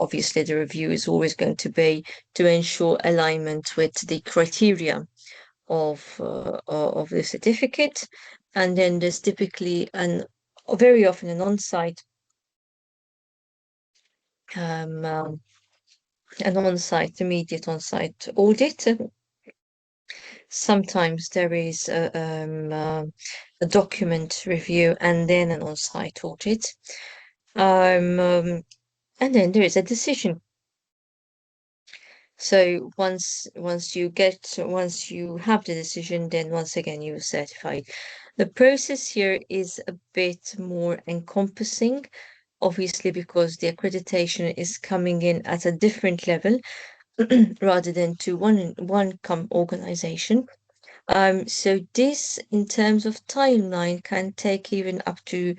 obviously the review is always going to be to ensure alignment with the criteria of the certificate. And then there's typically very often an on-site immediate on-site audit. Sometimes there is a document review and then an on-site audit. And then there is a decision. So once you have the decision, then once again you are certified. The process here is a bit more encompassing, obviously, because the accreditation is coming in at a different level rather than to one organization. So this, in terms of timeline, can take even up to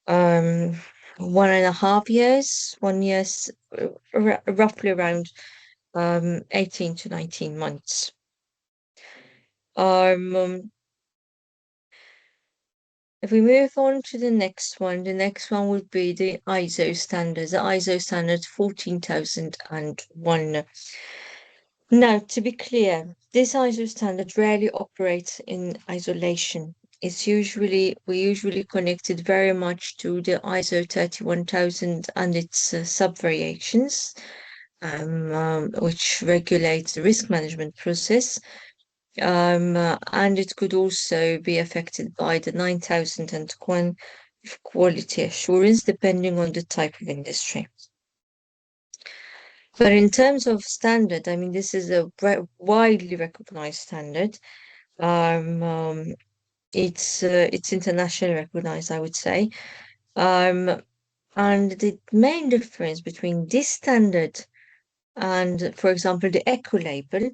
1.5 years, roughly around 18 to 19 months. If we move on to the next one would be the ISO standards, the ISO standard 14001. Now, to be clear, this ISO standard rarely operates in isolation. We usually connect it very much to the ISO 31000 and its sub-variations, which regulate the risk management process. And it could also be affected by the 9001 quality assurance, depending on the type of industry. But in terms of standard, I mean, this is a widely recognized standard. It's internationally recognized, I would say. And the main difference between this standard and, for example, the Eco label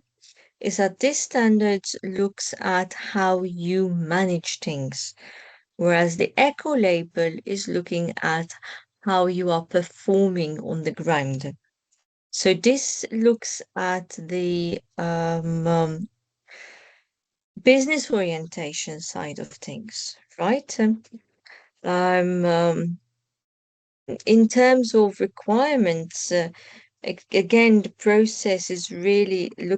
is that this standard looks at how you manage things, whereas the Eco label is looking at how you are performing on the ground. So this looks at the business orientation side of things, right? In terms of requirements, again, the process is really to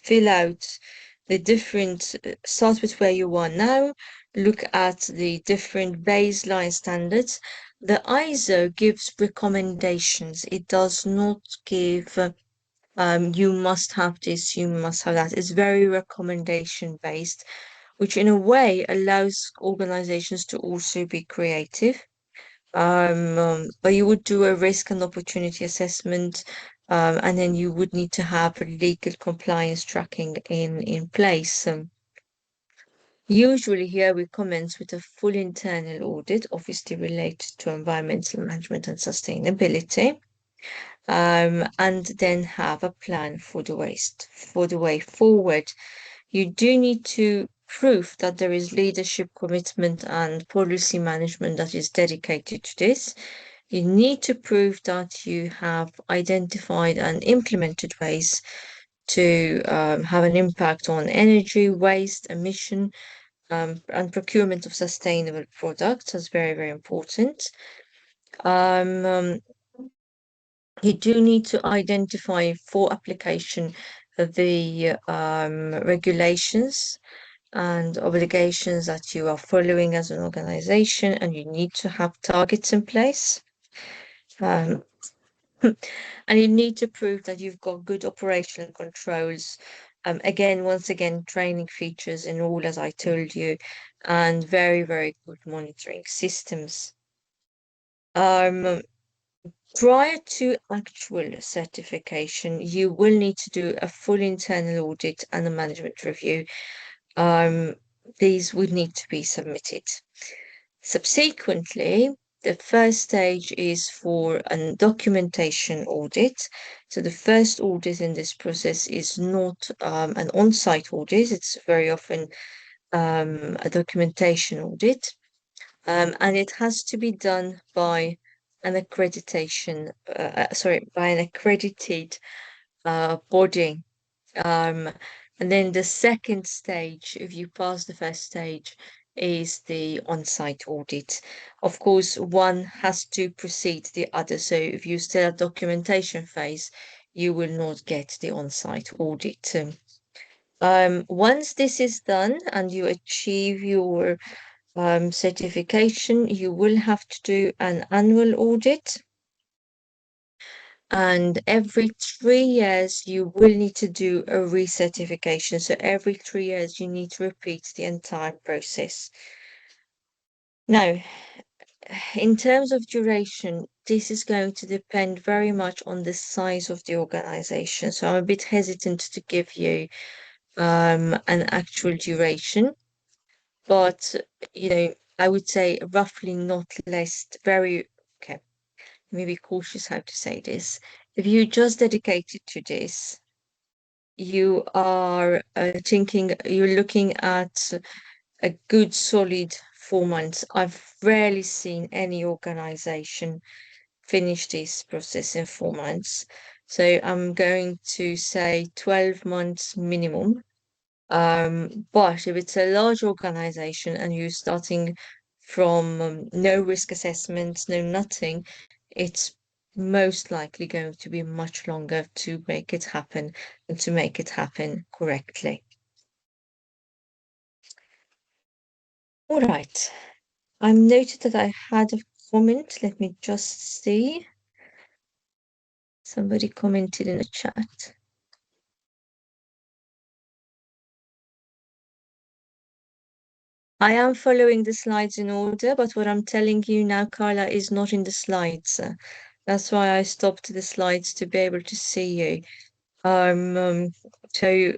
fill out the different, start with where you are now, look at the different baseline standards. The ISO gives recommendations. It does not give, you must have this, you must have that. It's very recommendation based, which in a way allows organizations to also be creative. But you would do a risk and opportunity assessment, and then you would need to have a legal compliance tracking in place. Usually here we commence with a full internal audit, obviously related to environmental management and sustainability, and then have a plan for the way forward. You do need to prove that there is leadership commitment and policy management that is dedicated to this. You need to prove that you have identified and implemented ways to have an impact on energy, waste, emission, and procurement of sustainable products. That's very, very important. You do need to identify for application the regulations and obligations that you are following as an organization, and you need to have targets in place. And you need to prove that you've got good operational controls. Once again, training features in all, as I told you, and very, very good monitoring systems. Prior to actual certification, you will need to do a full internal audit and a management review. These would need to be submitted. Subsequently, the first stage is for a documentation audit. So the first audit in this process is not an on-site audit. It's very often a documentation audit. And it has to be done by an accredited body. And then the second stage, if you pass the first stage, is the on-site audit. Of course, one has to precede the other. So if you still at documentation phase, you will not get the on-site audit. Once this is done and you achieve your certification, you will have to do an annual audit. And every 3 years, you will need to do a recertification. So every 3 years, you need to repeat the entire process. Now, in terms of duration, this is going to depend very much on the size of the organization. So I'm a bit hesitant to give you an actual duration, but I would say roughly not less, very okay. Let me be cautious how to say this. If you just dedicated to this, you are you're looking at a good solid 4 months. I've rarely seen any organization finish this process in 4 months. So I'm going to say 12 months minimum. But if it's a large organization and you're starting from no risk assessments, no nothing, it's most likely going to be much longer to make it happen and to make it happen correctly. All right. I noted that I had a comment. Let me just see. Somebody commented in the chat. I am following the slides in order, but what I'm telling you now, Carla, is not in the slides. That's why I stopped the slides to be able to see you. So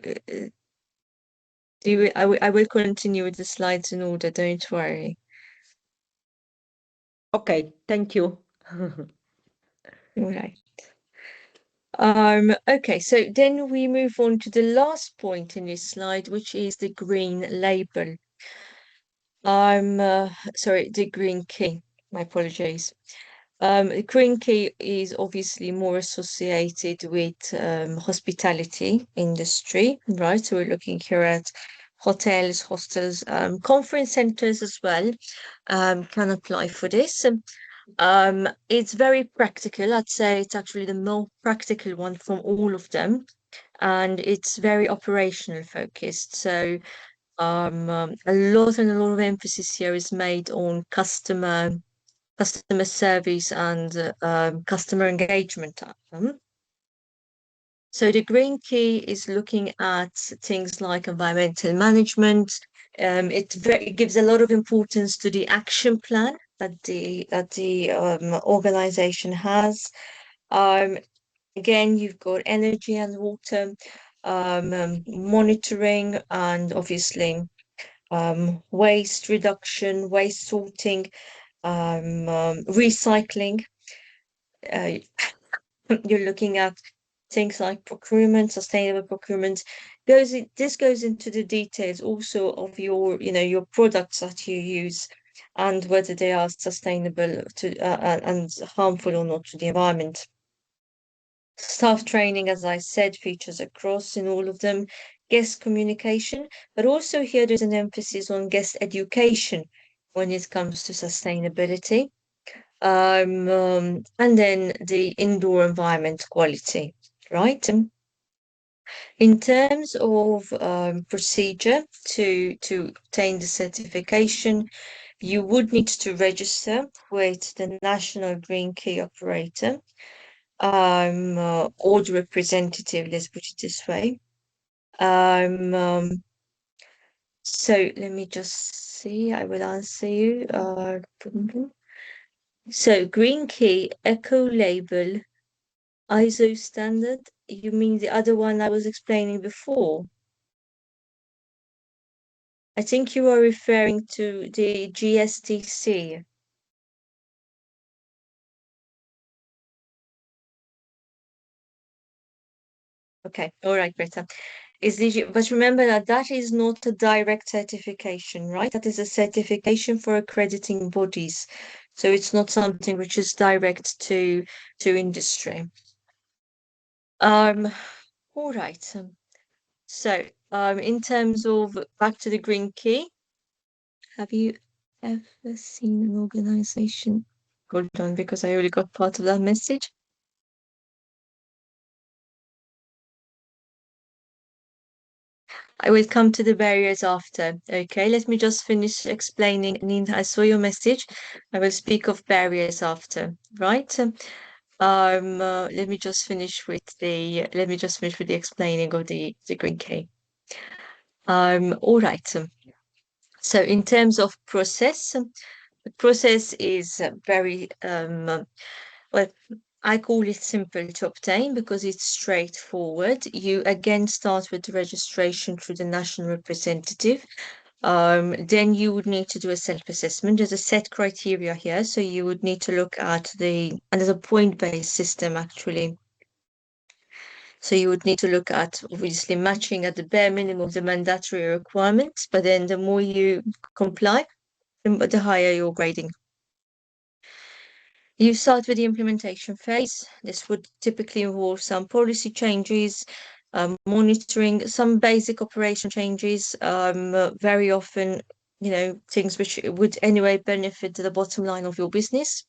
I will continue with the slides in order, don't worry. Okay, thank you. All right. Okay, so then we move on to the last point in this slide, which is the green label. Sorry, the green key. My apologies. The green key is obviously more associated with hospitality industry, right? So we're looking here at hotels, hostels, conference centers as well, can apply for this. It's very practical. I'd say it's actually the more practical one from all of them, and it's very operational focused. So a lot of emphasis here is made on customer service and customer engagement. So the green key is looking at things like environmental management. It gives a lot of importance to the action plan that the organization has. Again, you've got energy and water monitoring, and obviously waste reduction, waste sorting, recycling. You're looking at things like procurement, sustainable procurement. This goes into the details also of your products that you use and whether they are sustainable and harmful or not to the environment. Staff training, as I said, features across in all of them. Guest communication, but also here there's an emphasis on guest education when it comes to sustainability. And then the indoor environment quality, right? In terms of procedure to obtain the certification, you would need to register with the National Green Key Operator or the representative, let's put it this way. So let me just see, I will answer you. So green key, eco label, ISO standard. You mean the other one I was explaining before? I think you are referring to the GSTC. Okay, all right, Greta. But remember that is not a direct certification, right? That is a certification for accrediting bodies. So it's not something which is direct to industry. All right. So in terms of back to the green key, Have you ever seen an organization? Hold on, because I only got part of that message. I will come to the barriers after. Okay, let me just finish explaining. Nina, I saw your message. I will speak of barriers after, right? Let me just finish with the explaining of the green key. All right. So in terms of process, the process is very well, I call it simple to obtain because it's straightforward. You again start with the registration through the national representative. Then you would need to do a self-assessment. There's a set criteria here, so you would need to look at and there's a point-based system actually. So you would need to look at obviously matching at the bare minimum of the mandatory requirements, but then the more you comply, the higher your grading. You start with the implementation phase. This would typically involve some policy changes, monitoring, some basic operation changes, very often, things which would anyway benefit the bottom line of your business.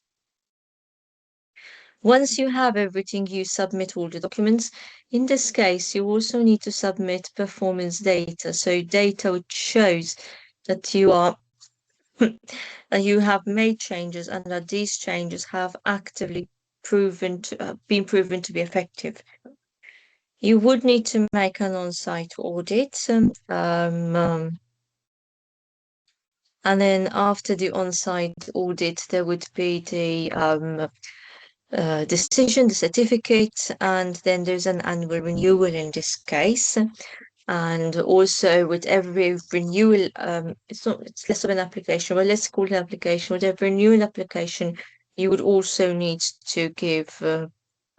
Once you have everything, you submit all the documents. In this case, you also need to submit performance data. So data which shows that you have made changes and that these changes have actively been proven to be effective. You would need to make an on-site audit. And then after the on-site audit, there would be the decision, the certificate, and then there's an annual renewal in this case. And also with every renewal, it's less of an application, but let's call it an application. With every renewal application, you would also need to give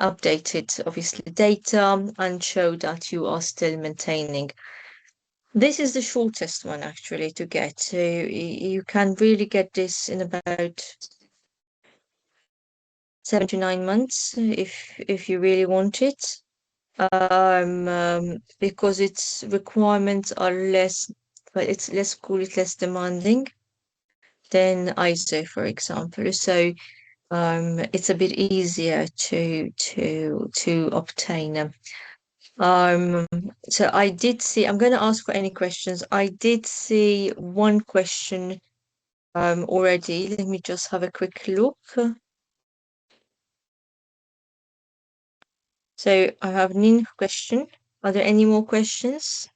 updated, obviously, data and show that you are still maintaining. This is the shortest one actually to get. So you can really get this in about 7 to 9 months if you really want it. Because its requirements are less, but let's call it less demanding than ISO, for example. So it's a bit easier to obtain. So I did see. I'm going to ask for any questions. I did see one question already. Let me just have a quick look. So I have Nin question. Are there any more questions?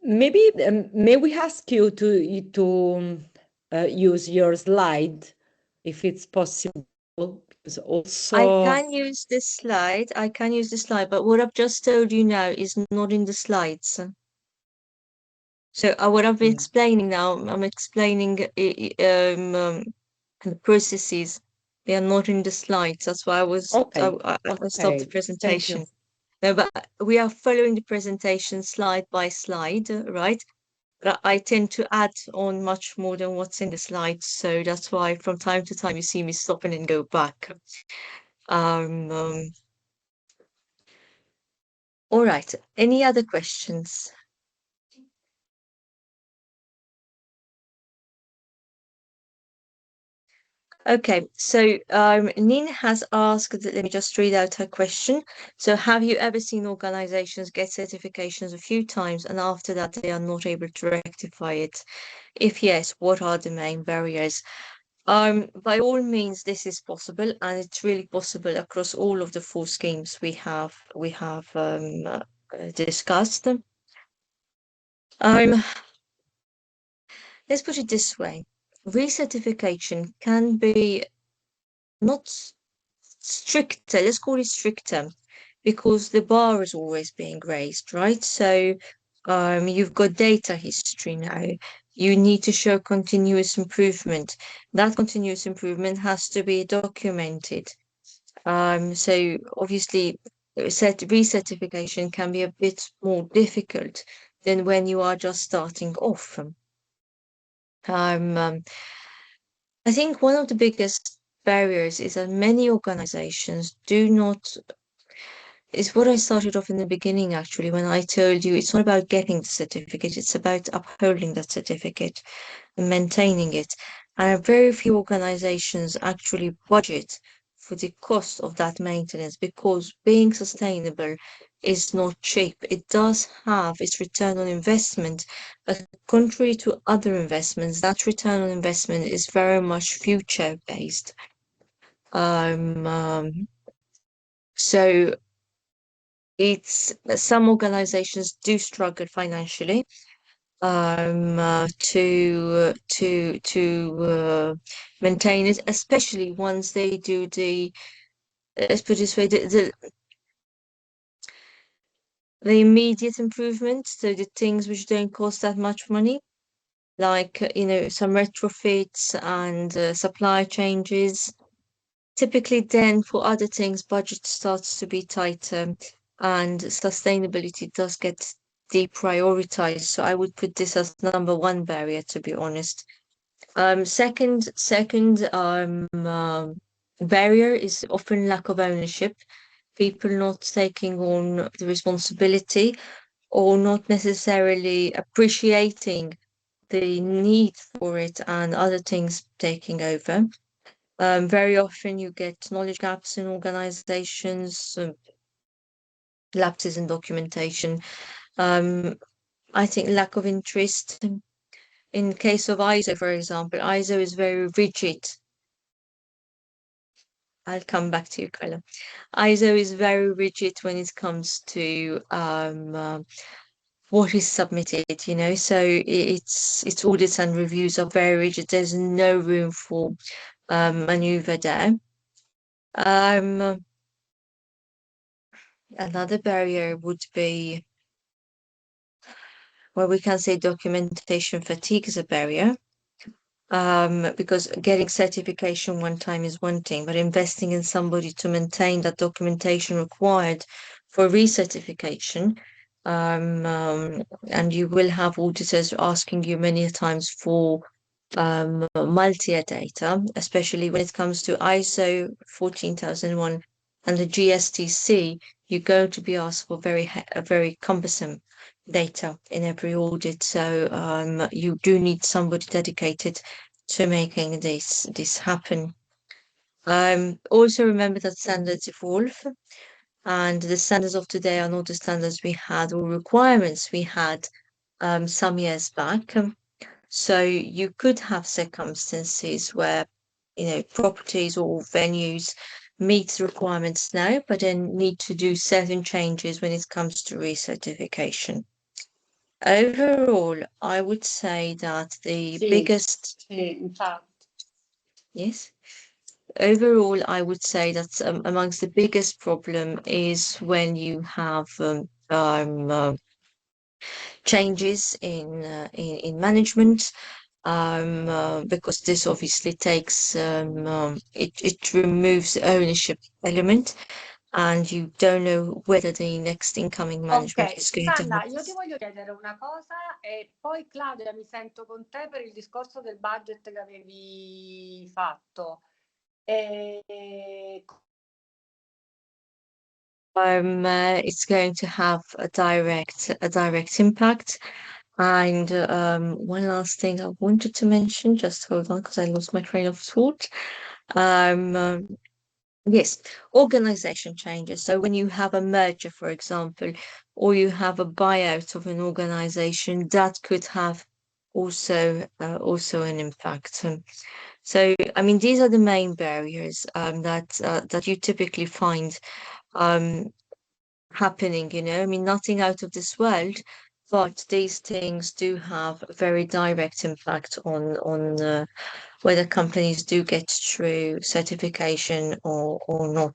Maybe may we ask you to use your slide if it's possible, because also I can use this slide. I can use the slide, but what I've just told you now is not in the slides. So what I'm explaining now, I'm explaining the processes. They are not in the slides. That's why I stopped the presentation. No, but we are following the presentation slide by slide, right? But I tend to add on much more than what's in the slides, so that's why from time to time you see me stop and then go back. All right. Any other questions? Okay, so Nin has asked, let me just read out her question. So have you ever seen organizations get certifications a few times and after that they are not able to rectify it? If yes, what are the main barriers? By all means, this is possible, and it's really possible across all of the 4 schemes we have discussed. Let's put it this way. Recertification can be not stricter, let's call it stricter, because the bar is always being raised, right? So you've got data history now. You need to show continuous improvement. That continuous improvement has to be documented. So obviously, recertification can be a bit more difficult than when you are just starting off. I think one of the biggest barriers is that many organizations do not It's what I started off in the beginning, actually, when I told you it's not about getting the certificate, it's about upholding that certificate and maintaining it. And very few organizations actually budget for the cost of that maintenance because being sustainable is not cheap. It does have its return on investment, but contrary to other investments, that return on investment is very much future based. So it's some organizations do struggle financially to maintain it, especially once they do the let's put it this way, the immediate improvements, so the things which don't cost that much money, like some retrofits and supply changes. Typically, then for other things, budget starts to be tighter and sustainability does get deprioritized. So I would put this as number one barrier, to be honest. Second barrier is often lack of ownership, people not taking on the responsibility or not necessarily appreciating the need for it and other things taking over. Very often you get knowledge gaps in organizations, lapses in documentation. I think lack of interest. In case of ISO, for example, ISO is very rigid. I'll come back to you, Carla. ISO is very rigid when it comes to what is submitted, so its audits and reviews are very rigid. There's no room for maneuver there. Another barrier would be, well, we can say documentation fatigue is a barrier. Because getting certification one time is one thing, but investing in somebody to maintain that documentation required for recertification, and you will have auditors asking you many times for multi-year data, especially when it comes to ISO 14001 and the GSTC, you're going to be asked for very cumbersome data in every audit. So you do need somebody dedicated to making this happen. Also remember that standards evolve, and the standards of today are not the standards we had or requirements we had some years back. So you could have circumstances where, properties or venues meet the requirements now, but then need to do certain changes when it comes to recertification. Overall, I would say that the biggest, yes, overall, I would say that amongst the biggest problem is when you have changes in management, because this obviously takes it removes the ownership element, and you don't know whether the next incoming management is going to Susanna, io ti voglio chiedere una cosa e poi Claudia mi sento con te per il discorso del budget che avevi fatto. It's going to have a direct impact. And one last thing I wanted to mention, just hold on because I lost my train of thought. Yes, organization changes. So when you have a merger, for example, or you have a buyout of an organization, that could have also an impact. So, I mean, these are the main barriers that you typically find happening, I mean, nothing out of this world, but these things do have a very direct impact on whether companies do get through certification or not.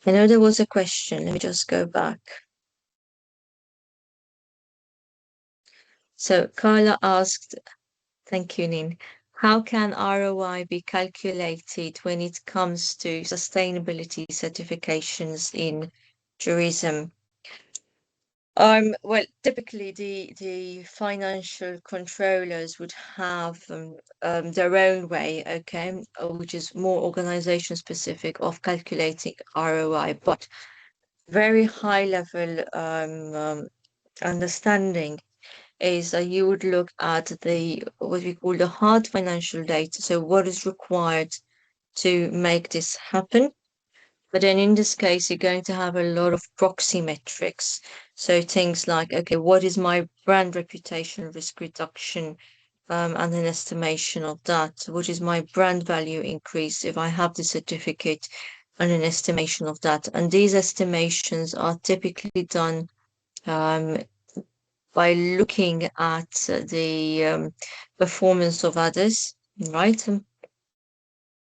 I know there was a question. Let me just go back. So Carla asked, thank you, Nin. How can ROI be calculated when it comes to sustainability certifications in tourism? Well, typically the financial controllers would have their own way, okay, which is more organization specific of calculating ROI, but very high level understanding is that you would look at the what we call the hard financial data, so what is required to make this happen. But then in this case, you're going to have a lot of proxy metrics. So things like, okay, what is my brand reputation risk reduction and an estimation of that? What is my brand value increase if I have the certificate and an estimation of that? And these estimations are typically done um, by looking at the performance of others, right?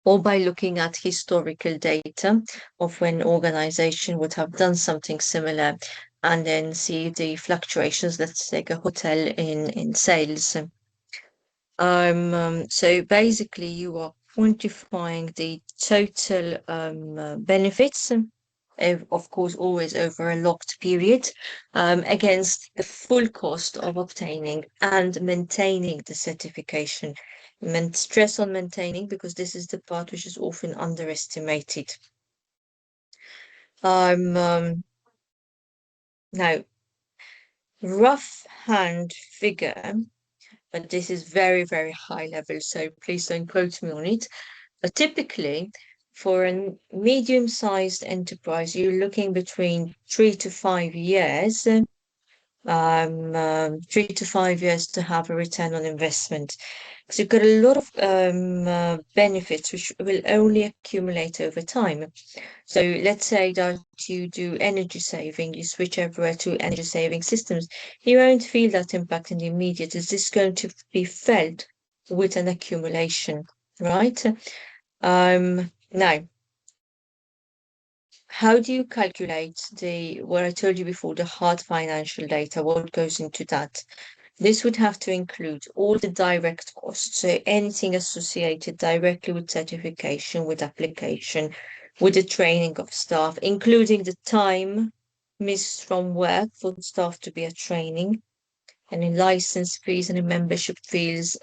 Or by looking at historical data of when organization would have done something similar and then see the fluctuations. Let's take a hotel in sales. So basically you are quantifying the total benefits, of course, always over a locked period, against the full cost of obtaining and maintaining the certification. Stress on maintaining, because this is the part which is often underestimated. Now, rough hand figure, but this is very, very high level, so please don't quote me on it. But typically, for a medium-sized enterprise, you're looking between 3 to 5 years, 3 to 5 years to have a return on investment. Because you've got a lot of benefits which will only accumulate over time. So let's say that you do energy saving, you switch over to energy saving systems. You won't feel that impact in the immediate. Is this going to be felt with an accumulation, right? Now, how do you calculate what I told you before, the hard financial data? What goes into that? This would have to include all the direct costs, so anything associated directly with certification, with application, with the training of staff, including the time missed from work for staff to be at training, and in license fees and in membership fees.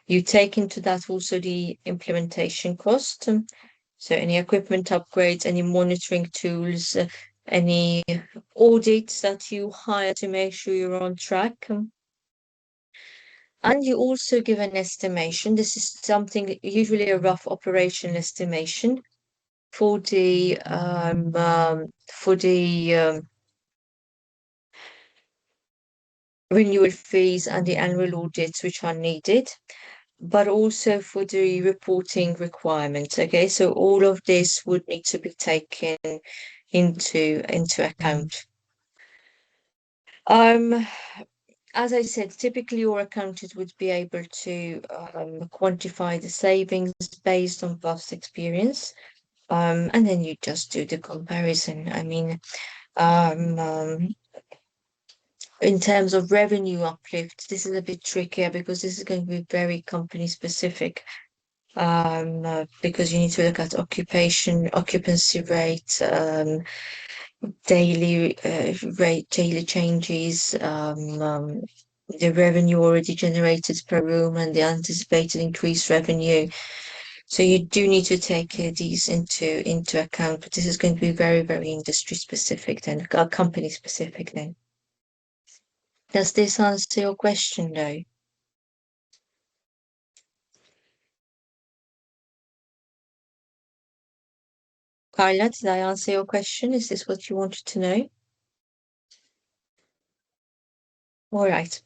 You take into that also the implementation cost. So any equipment upgrades, any monitoring tools, any audits that you hire to make sure you're on track. And you also give an estimation. This is something, usually a rough operational estimation for the renewal fees and the annual audits which are needed, but also for the reporting requirements. Okay, so all of this would need to be taken into account. As I said, typically your accountant would be able to quantify the savings based on past experience, and then you just do the comparison. I mean, in terms of revenue uplift, this is a bit trickier because this is going to be very company specific. Because you need to look at occupancy rate, daily rate, daily changes, the revenue already generated per room and the anticipated increased revenue. So you do need to take these into account, but this is going to be very, very industry specific then, company specific then. Does this answer your question though? Carla, did I answer your question? Is this what you wanted to know? All right.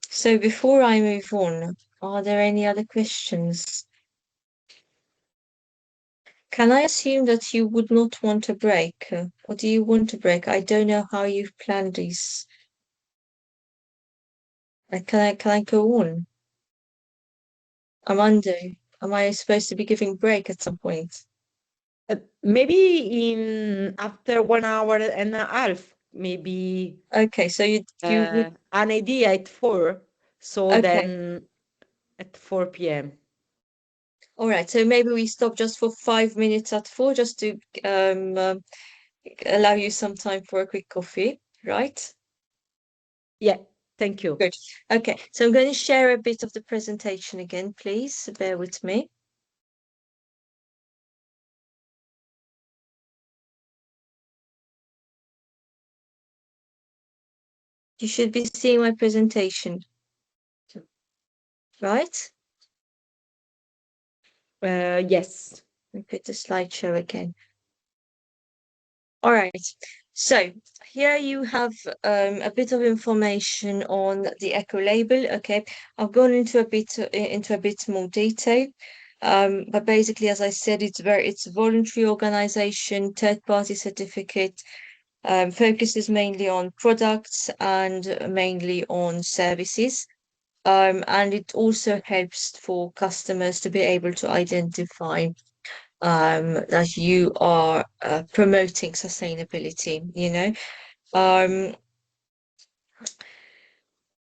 So before I move on, are there any other questions? Can I assume that you would not want a break? Or do you want a break? I don't know how you've planned these. Can I go on? Armando, am I supposed to be giving break at some point? Maybe in after 1 hour and a half, maybe Okay, so you would an idea at 4. So okay. then at 4 p.m. All right, so maybe we stop just for 5 minutes at 4, just to allow you some time for a quick coffee. right? Yeah, thank you. Good. Okay, so I'm going to share a bit of the presentation again, please. Bear with me. You should be seeing my presentation, right? Yes. Repeat the slideshow again. All right. So here you have a bit of information on the eco label. Okay, I've gone into a bit more detail. But basically, as I said, it's a voluntary organization, third-party certificate, focuses mainly on products and mainly on services. And it also helps for customers to be able to identify that you are promoting sustainability, you know.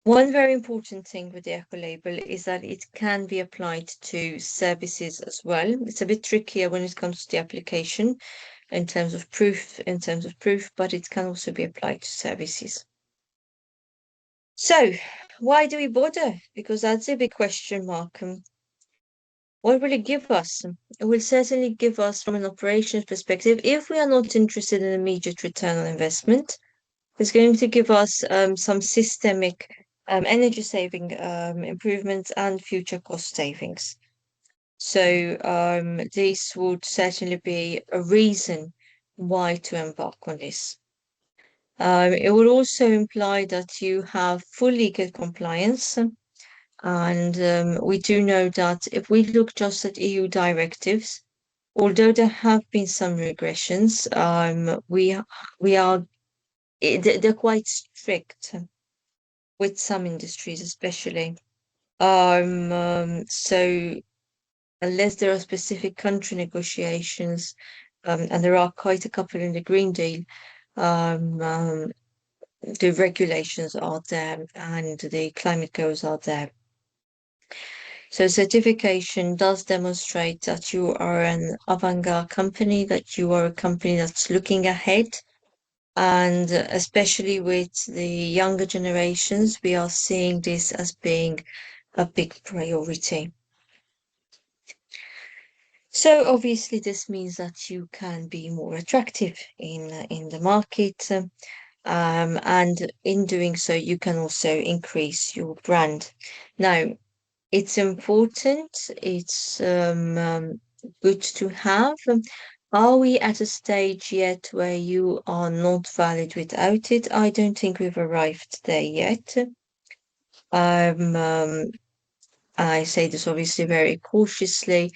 One very important thing with the eco label is that it can be applied to services as well. It's a bit trickier when it comes to the application in terms of proof, but it can also be applied to services. So why do we bother? Because that's a big question mark. What will it give us? It will certainly give us, from an operations perspective, if we are not interested in immediate return on investment, it's going to give us some systemic energy saving improvements and future cost savings. So this would certainly be a reason why to embark on this. It would also imply that you have full legal compliance. And we do know that if we look just at EU directives, although there have been some regressions, they're quite strict with some industries, especially. So unless there are specific country negotiations, and there are quite a couple in the Green Deal, the regulations are there and the climate goals are there. So certification does demonstrate that you are an avant-garde company, that you are a company that's looking ahead. And especially with the younger generations, we are seeing this as being a big priority. So obviously this means that you can be more attractive in the market. And in doing so, you can also increase your brand. Now, it's important, it's good to have. Are we at a stage yet where you are not valid without it? I don't think we've arrived there yet. I say this obviously very cautiously,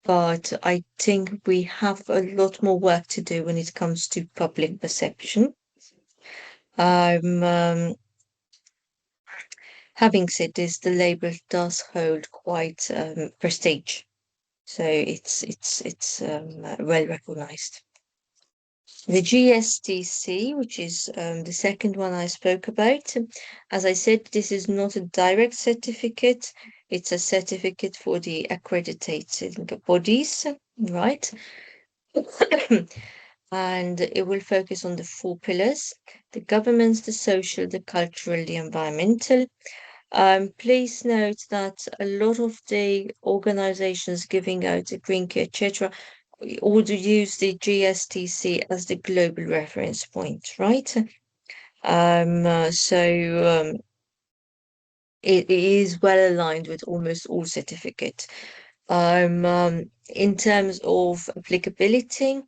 but I think we have a lot more work to do when it comes to public perception. Having said this, the label does hold quite prestige. So it's well recognized. The GSTC, which is the second one I spoke about, as I said, this is not a direct certificate. It's a certificate for the accredited bodies, right? And it will focus on the 4 pillars: the governance, the social, the cultural, the environmental. Please note that a lot of the organizations giving out the green key, etc., all use the GSTC as the global reference point, right? So it is well aligned with almost all certificates. In terms of applicability,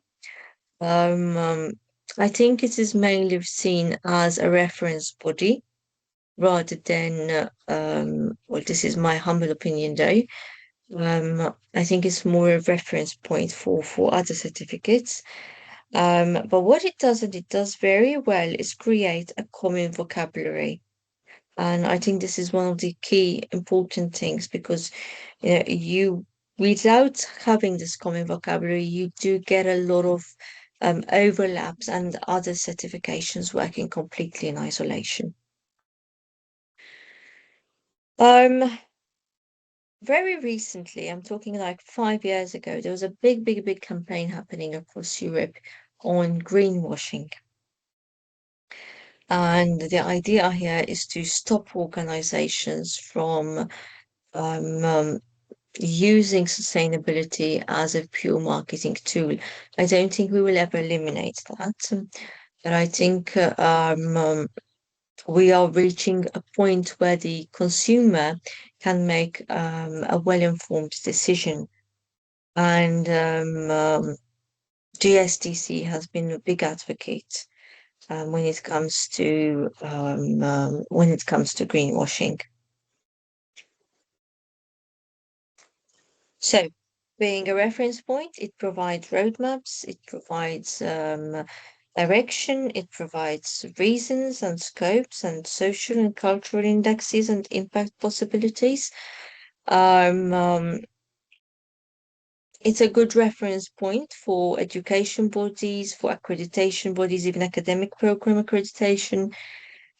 I think it is mainly seen as a reference body rather than, well, this is my humble opinion though. I think it's more a reference point for other certificates. But what it does, and it does very well, is create a common vocabulary. And I think this is one of the key important things because you without having this common vocabulary, you do get a lot of overlaps and other certifications working completely in isolation. Very recently, I'm talking like 5 years ago, there was a big campaign happening across Europe on greenwashing. And the idea here is to stop organizations from using sustainability as a pure marketing tool. I don't think we will ever eliminate that, but I think we are reaching a point where the consumer can make a well-informed decision. And GSDC has been a big advocate when it comes to greenwashing. So, being a reference point, it provides roadmaps, it provides direction, it provides reasons and scopes and social and cultural indexes and impact possibilities. It's a good reference point for education bodies, for accreditation bodies, even academic program accreditation.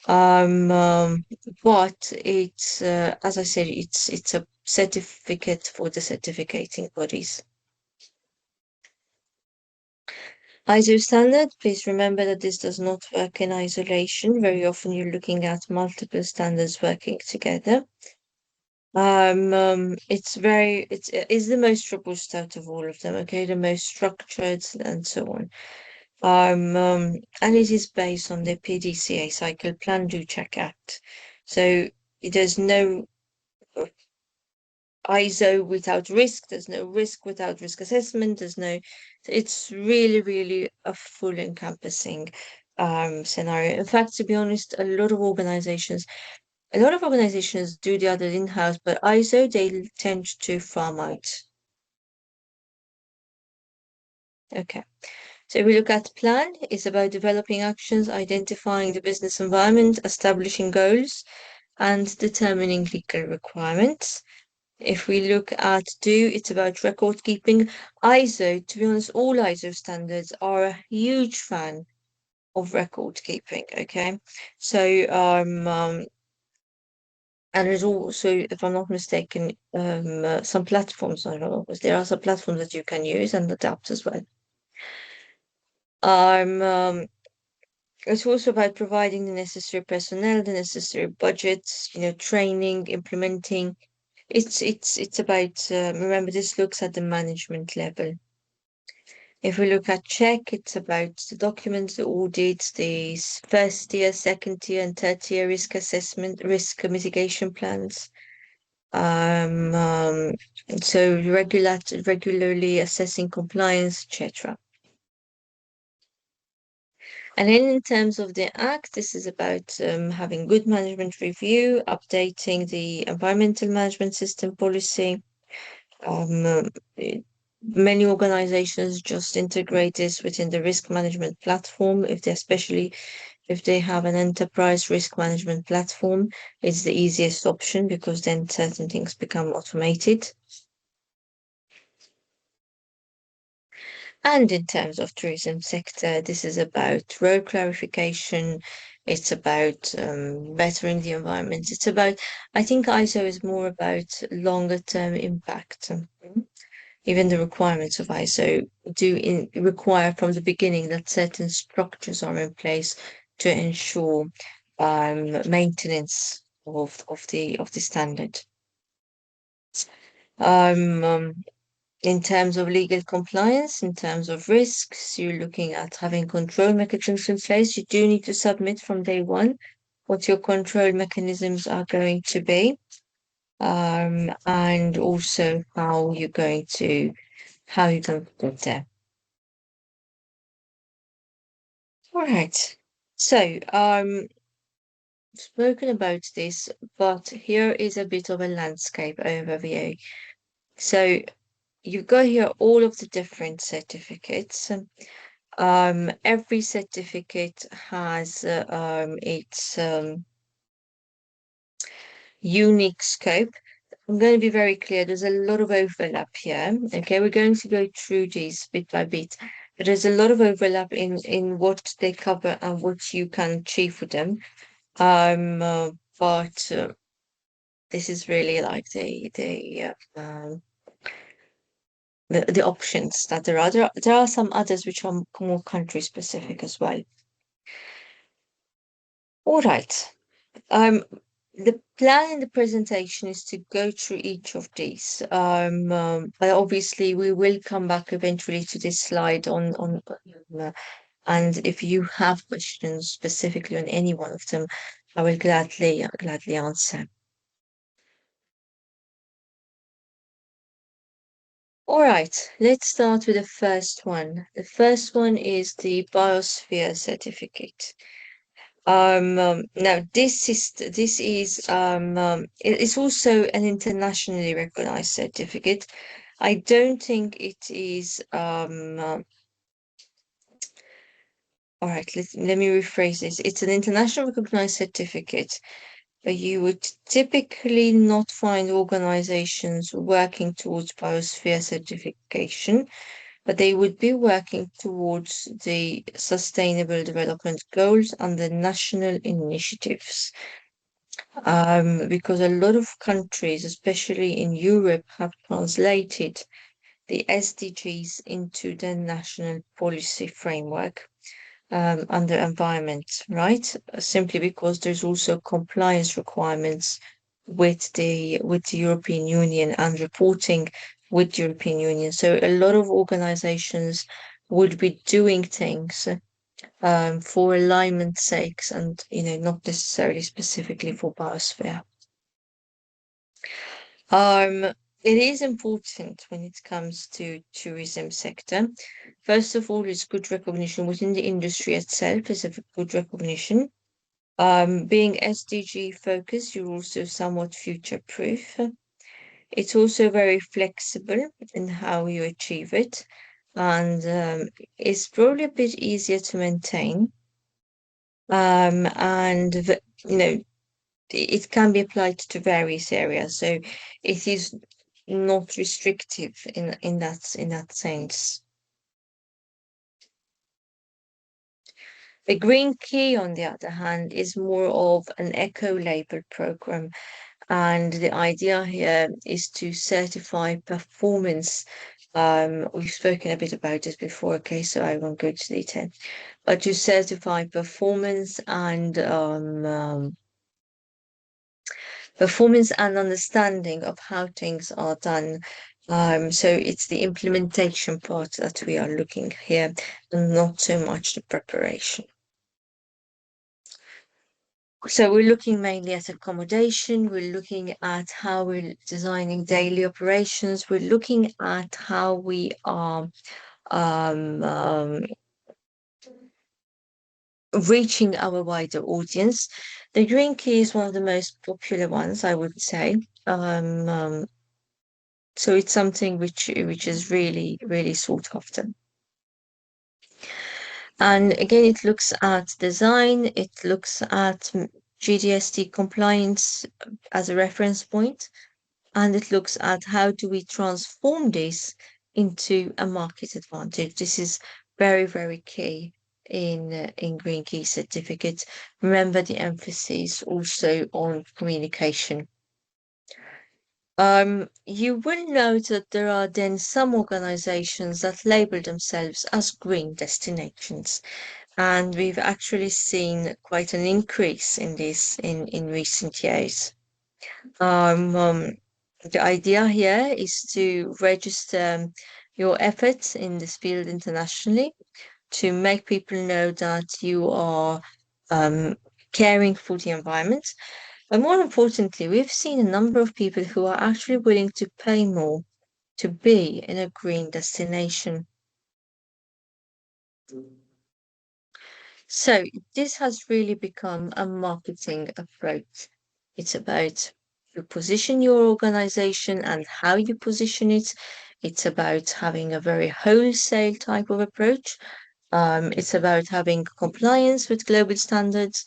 But it's, as I said, it's a certificate for the certificating bodies. ISO standard, please remember that this does not work in isolation. Very often you're looking at multiple standards working together. It's the most robust out of all of them, okay, the most structured and so on. And it is based on the PDCA cycle Plan Do Check Act. So there's no ISO without risk, there's no risk without risk assessment, it's really a full encompassing scenario. In fact, to be honest, a lot of organizations do the other in-house, but ISO, they tend to farm out. Okay. So we look at plan, it's about developing actions, identifying the business environment, establishing goals, and determining legal requirements. If we look at do, it's about record keeping. ISO, to be honest, all ISO standards are a huge fan of record keeping, okay? So, and there's also, if I'm not mistaken, some platforms, I don't know, there are some platforms that you can use and adapt as well. It's also about providing the necessary personnel, the necessary budgets, training, implementing. It's about, remember, this looks at the management level. If we look at check, it's about the documents, the audits, the first tier, second tier, and third tier risk assessment, risk mitigation plans. So regularly assessing compliance, etc. And then in terms of the Act, this is about having good management review, updating the environmental management system policy. Many organizations just integrate this within the risk management platform, especially if they have an enterprise risk management platform, it's the easiest option because then certain things become automated. And in terms of tourism sector, this is about road clarification. It's about bettering the environment. I think ISO is more about longer term impact. Even the requirements of ISO require from the beginning that certain structures are in place to ensure maintenance of the standard. In terms of legal compliance, in terms of risks, you're looking at having control mechanisms in place. You do need to submit from day one what your control mechanisms are going to be, and also how you're going to get there. All right. So, spoken about this, but here is a bit of a landscape overview. So you've got here all of the different certificates. Every certificate has its unique scope. I'm going to be very clear, there's a lot of overlap here. Okay, we're going to go through these bit by bit, but there's a lot of overlap in what they cover and what you can achieve with them. But this is really like the options that there are. There are some others which are more country specific as well. All right. The plan in the presentation is to go through each of these. But obviously we will come back eventually to this slide and if you have questions specifically on any one of them, I will gladly answer. All right, let's start with the first one. The first one is the Biosphere certificate. Now this is it's also an internationally recognized certificate. I don't think it is all right, let me rephrase this. It's an international recognized certificate, but you would typically not find organizations working towards biosphere certification, but they would be working towards the Sustainable Development Goals under national initiatives. Because a lot of countries, especially in Europe, have translated the SDGs into their national policy framework under environment, right? Simply because there's also compliance requirements with the European Union and reporting with the European Union. So a lot of organizations would be doing things for alignment's sakes and not necessarily specifically for biosphere. It is important when it comes to tourism sector. First of all, it's good recognition within the industry itself is a good recognition. Being SDG focused, you're also somewhat future proof. It's also very flexible in how you achieve it, and it's probably a bit easier to maintain. And it can be applied to various areas, so it is not restrictive in that sense. The Green Key, on the other hand, is more of an eco-label program, and the idea here is to certify performance. We've spoken a bit about this before, okay, so I won't go into detail, but to certify performance and understanding of how things are done. So it's the implementation part that we are looking here, and not so much the preparation. So we're looking mainly at accommodation, we're looking at how we're designing daily operations, we're looking at how we are reaching our wider audience. The Green Key is one of the most popular ones, I would say. So it's something which is really, really sought after. And again, it looks at design, it looks at GDST compliance as a reference point, and it looks at how do we transform this into a market advantage. This is very, very key in Green Key certificates. Remember the emphasis also on communication. You will note that there are then some organizations that label themselves as green destinations, and we've actually seen quite an increase in this in recent years. The idea here is to register your efforts in this field internationally to make people know that you are caring for the environment. But more importantly, we've seen a number of people who are actually willing to pay more to be in a green destination. So this has really become a marketing approach. It's about you position your organization and how you position it. It's about having a very wholesale type of approach. It's about having compliance with global standards.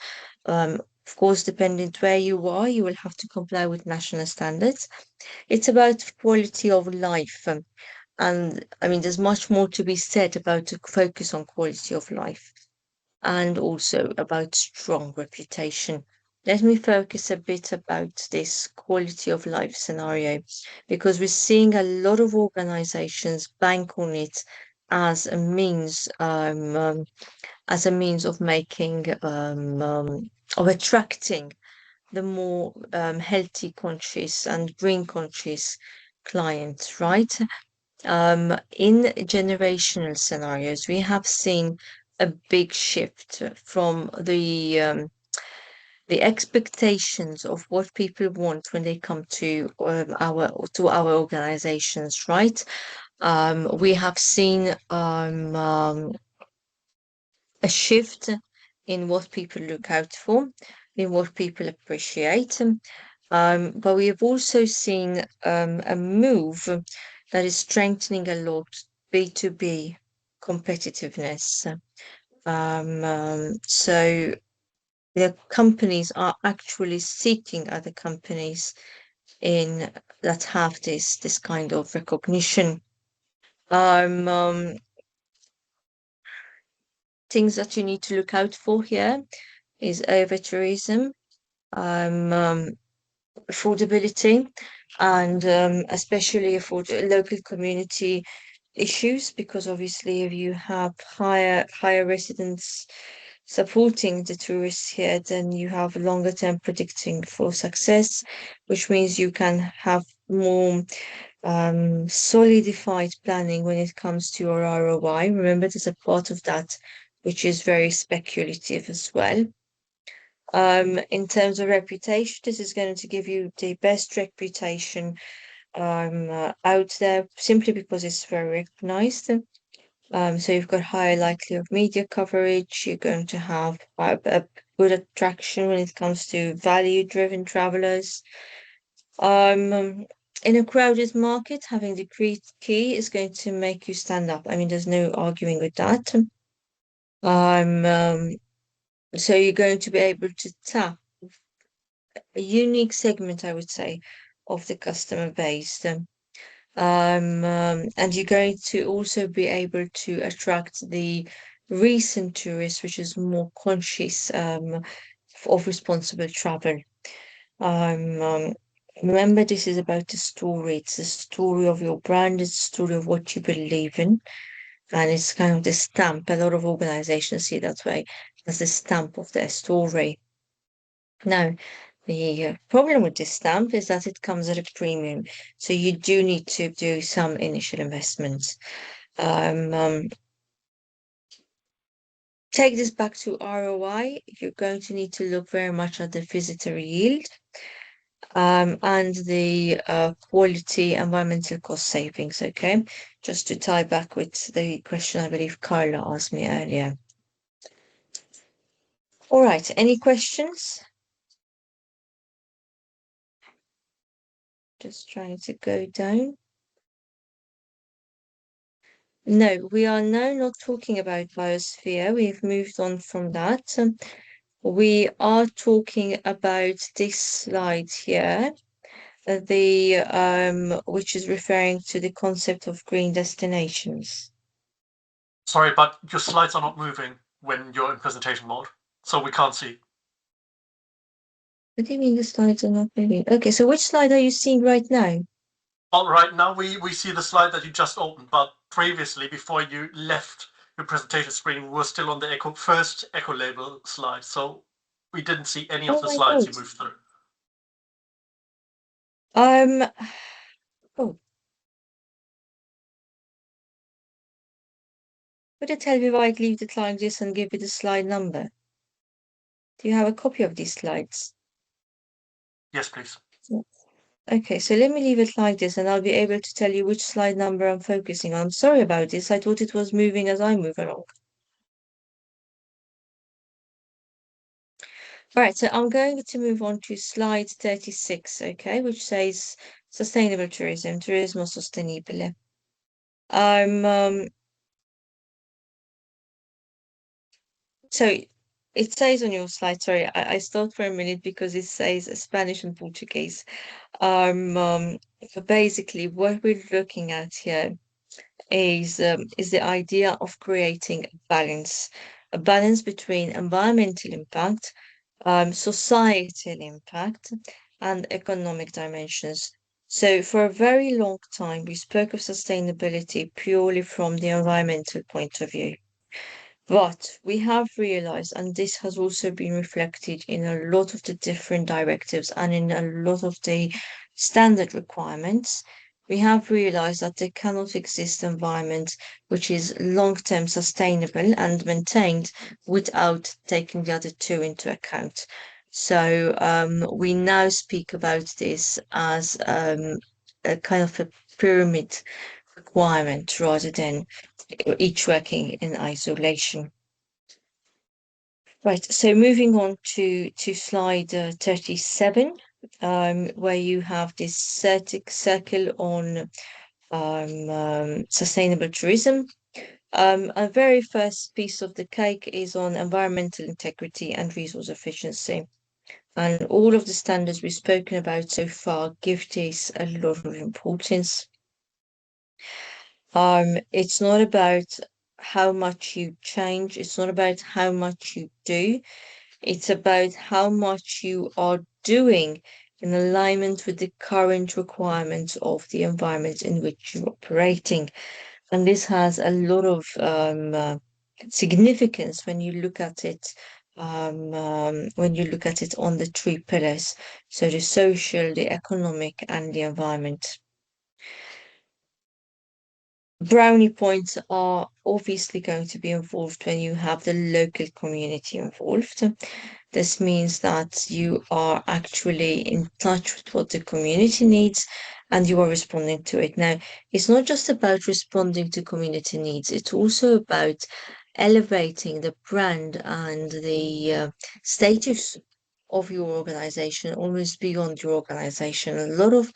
Of course, depending where you are, you will have to comply with national standards. It's about quality of life. And I mean, there's much more to be said about the focus on quality of life and also about strong reputation. Let me focus a bit about this quality of life scenario because we're seeing a lot of organizations bank on it as a means of making of attracting the more healthy conscious and green conscious clients, right? In generational scenarios, we have seen a big shift from the expectations of what people want when they come to our organizations, right? We have seen a shift in what people look out for, in what people appreciate. But we have also seen a move that is strengthening a lot B2B competitiveness. So the companies are actually seeking other companies in that have this kind of recognition. Things that you need to look out for here is over tourism, affordability, and especially for local community issues, because obviously if you have higher residents supporting the tourists here, then you have longer term predicting for success, which means you can have more solidified planning when it comes to your ROI. Remember, there's a part of that which is very speculative as well. In terms of reputation, this is going to give you the best reputation out there, simply because it's very recognized. So you've got higher likelihood of media coverage. You're going to have a good attraction when it comes to value-driven travelers. In a crowded market, having the key is going to make you stand up. I mean, there's no arguing with that. So you're going to be able to tap a unique segment, I would say, of the customer base. And you're going to also be able to attract the recent tourists, which is more conscious of responsible travel. Remember, this is about the story. It's the story of your brand, it's the story of what you believe in. And it's kind of the stamp. A lot of organizations see it that way, as the stamp of their story. Now, the problem with this stamp is that it comes at a premium. So you do need to do some initial investments. Take this back to ROI. You're going to need to look very much at the visitor yield and the quality environmental cost savings, okay? Just to tie back with the question I believe Carla asked me earlier. All right, any questions? Just trying to go down. No, we are now not talking about biosphere. We've moved on from that. We are talking about this slide here, which is referring to the concept of green destinations. Sorry, but your slides are not moving when you're in presentation mode, so we can't see. What do you mean the slides are not moving? Okay, so which slide are you seeing right now? Well, right now we see the slide that you just opened, but previously, before you left your presentation screen, we were still on the first eco label slide, so we didn't see any of the slides you moved through. Oh. Would it tell me if I leave it like this and give you the slide number? Do you have a copy of these slides? Yes, please. Okay, so let me leave it like this and I'll be able to tell you which slide number I'm focusing on. Sorry about this. I thought it was moving as I move along. All right, so I'm going to move on to slide 36, okay, which says sustainable tourism, turismo sostenibile. So it says on your slide, sorry, I stopped for a minute because it says Spanish and Portuguese. So basically what we're looking at here is the idea of creating a balance between environmental impact, societal impact, and economic dimensions. So for a very long time, we spoke of sustainability purely from the environmental point of view. But we have realized, and this has also been reflected in a lot of the different directives and in a lot of the standard requirements, we have realized that there cannot exist environment which is long-term sustainable and maintained without taking the other two into account. So we now speak about this as a kind of a pyramid requirement rather than each working in isolation. Right, so moving on to slide 37, where you have this circle on sustainable tourism. A very first piece of the cake is on environmental integrity and resource efficiency. And all of the standards we've spoken about so far give this a lot of importance. It's not about how much you change, it's not about how much you do, it's about how much you are doing in alignment with the current requirements of the environment in which you're operating. And this has a lot of significance when you look at it on the three pillars, so the social, the economic, and the environment. Brownie points are obviously going to be involved when you have the local community involved. This means that you are actually in touch with what the community needs and you are responding to it. Now, it's not just about responding to community needs, it's also about elevating the brand and the status of your organization almost beyond your organization. A lot of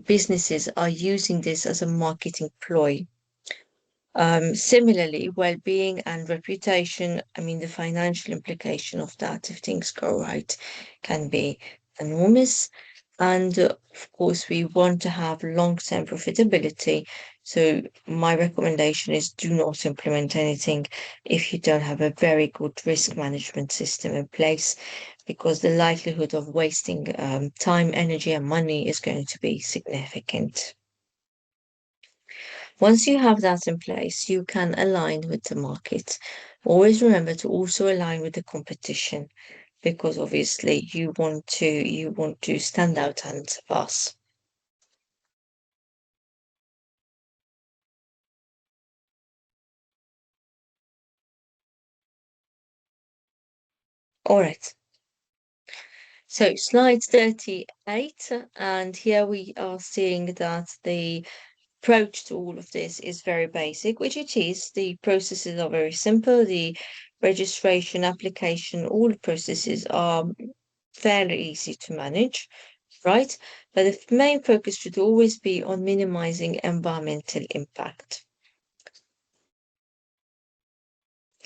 businesses are using this as a marketing ploy. Similarly, well-being and reputation, I mean, the financial implication of that, if things go right, can be enormous. And of course, we want to have long-term profitability. So my recommendation is do not implement anything if you don't have a very good risk management system in place, because the likelihood of wasting time, energy, and money is going to be significant. Once you have that in place, you can align with the market. Always remember to also align with the competition, because obviously you want to stand out and surpass. All right. So slide 38, and here we are seeing that the approach to all of this is very basic, which it is. The processes are very simple. The registration, application, all the processes are fairly easy to manage, right? But the main focus should always be on minimizing environmental impact.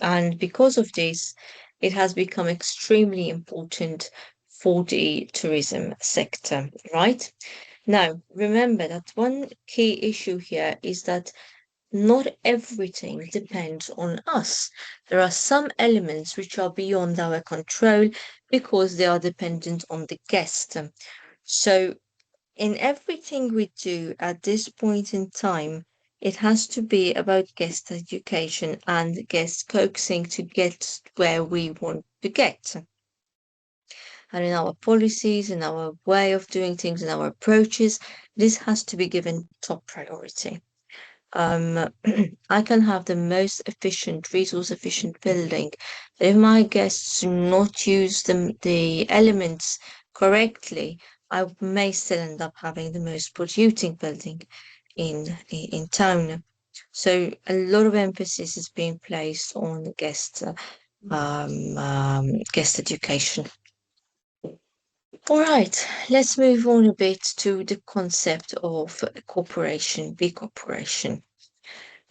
And because of this, it has become extremely important for the tourism sector, right? Now, remember that one key issue here is that not everything depends on us. There are some elements which are beyond our control because they are dependent on the guest. So in everything we do at this point in time, it has to be about guest education and guest coaxing to get where we want to get. And in our policies, in our way of doing things, in our approaches, this has to be given top priority. I can have the most efficient, resource efficient building, but if my guests do not use the elements correctly, I may still end up having the most polluting building in town. So a lot of emphasis is being placed on guest education. All right, let's move on a bit to the concept of corporation, B Corporation.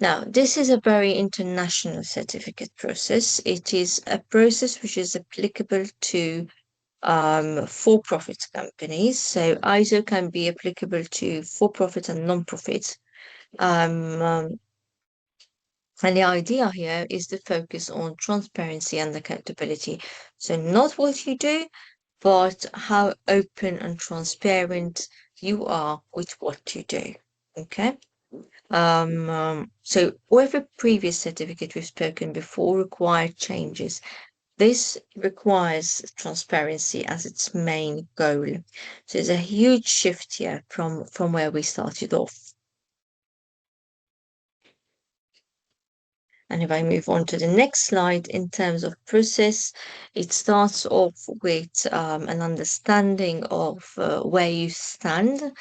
Now, this is a very international certificate process. It is a process which is applicable to for-profit companies. So ISO can be applicable to for-profit and non-profit. And the idea here is to focus on transparency and accountability. So not what you do, but how open and transparent you are with what you do. Okay. So every previous certificate we've spoken before required changes. This requires transparency as its main goal. So there's a huge shift here from where we started off. And if I move on to the next slide, in terms of process, it starts off with an understanding of where you stand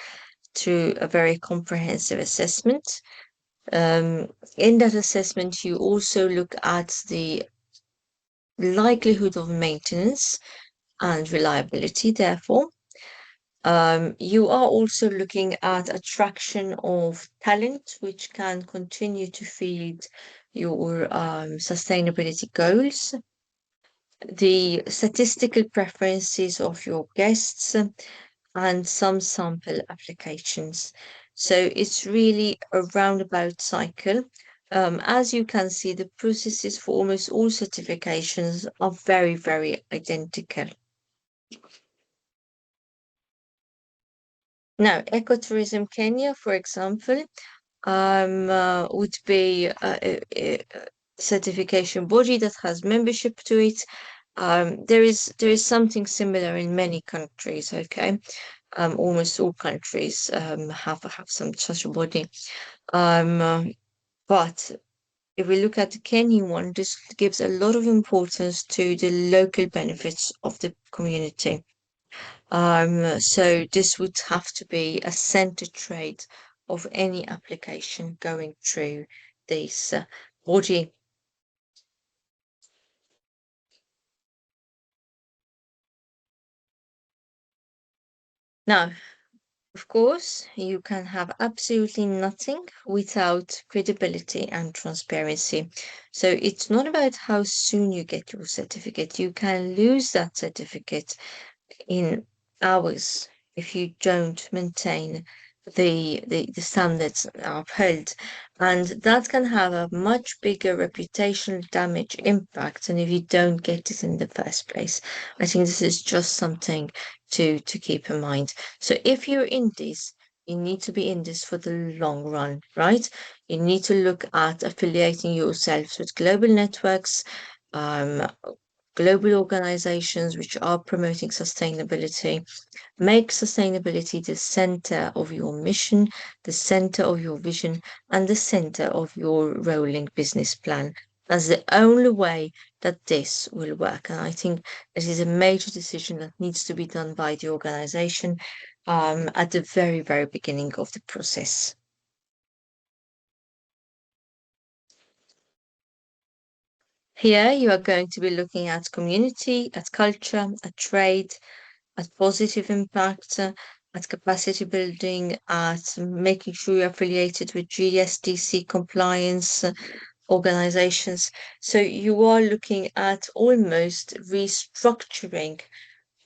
through a very comprehensive assessment. In that assessment, you also look at the likelihood of maintenance and reliability, therefore. You are also looking at attraction of talent, which can continue to feed your sustainability goals, the statistical preferences of your guests, and some sample applications. So it's really a roundabout cycle. As you can see, the processes for almost all certifications are very, very identical. Now, Ecotourism Kenya, for example, would be a certification body that has membership to it. There is something similar in many countries. Okay, almost all countries have some such a body. But if we look at the Kenyan one, this gives a lot of importance to the local benefits of the community. So this would have to be a center trait of any application going through this body. Now, of course, you can have absolutely nothing without credibility and transparency. So it's not about how soon you get your certificate. You can lose that certificate in hours if you don't maintain the standards are upheld. And that can have a much bigger reputational damage impact than if you don't get it in the first place. I think this is just something to keep in mind. So if you're in this, you need to be in this for the long run, right? You need to look at affiliating yourselves with global networks, global organizations which are promoting sustainability. Make sustainability the center of your mission, the center of your vision, and the center of your rolling business plan. That's the only way that this will work. And I think this is a major decision that needs to be done by the organization at the very, very beginning of the process. Here you are going to be looking at community, at culture, at trade, at positive impact, at capacity building, at making sure you're affiliated with GSDC compliance organizations. So you are looking at almost restructuring,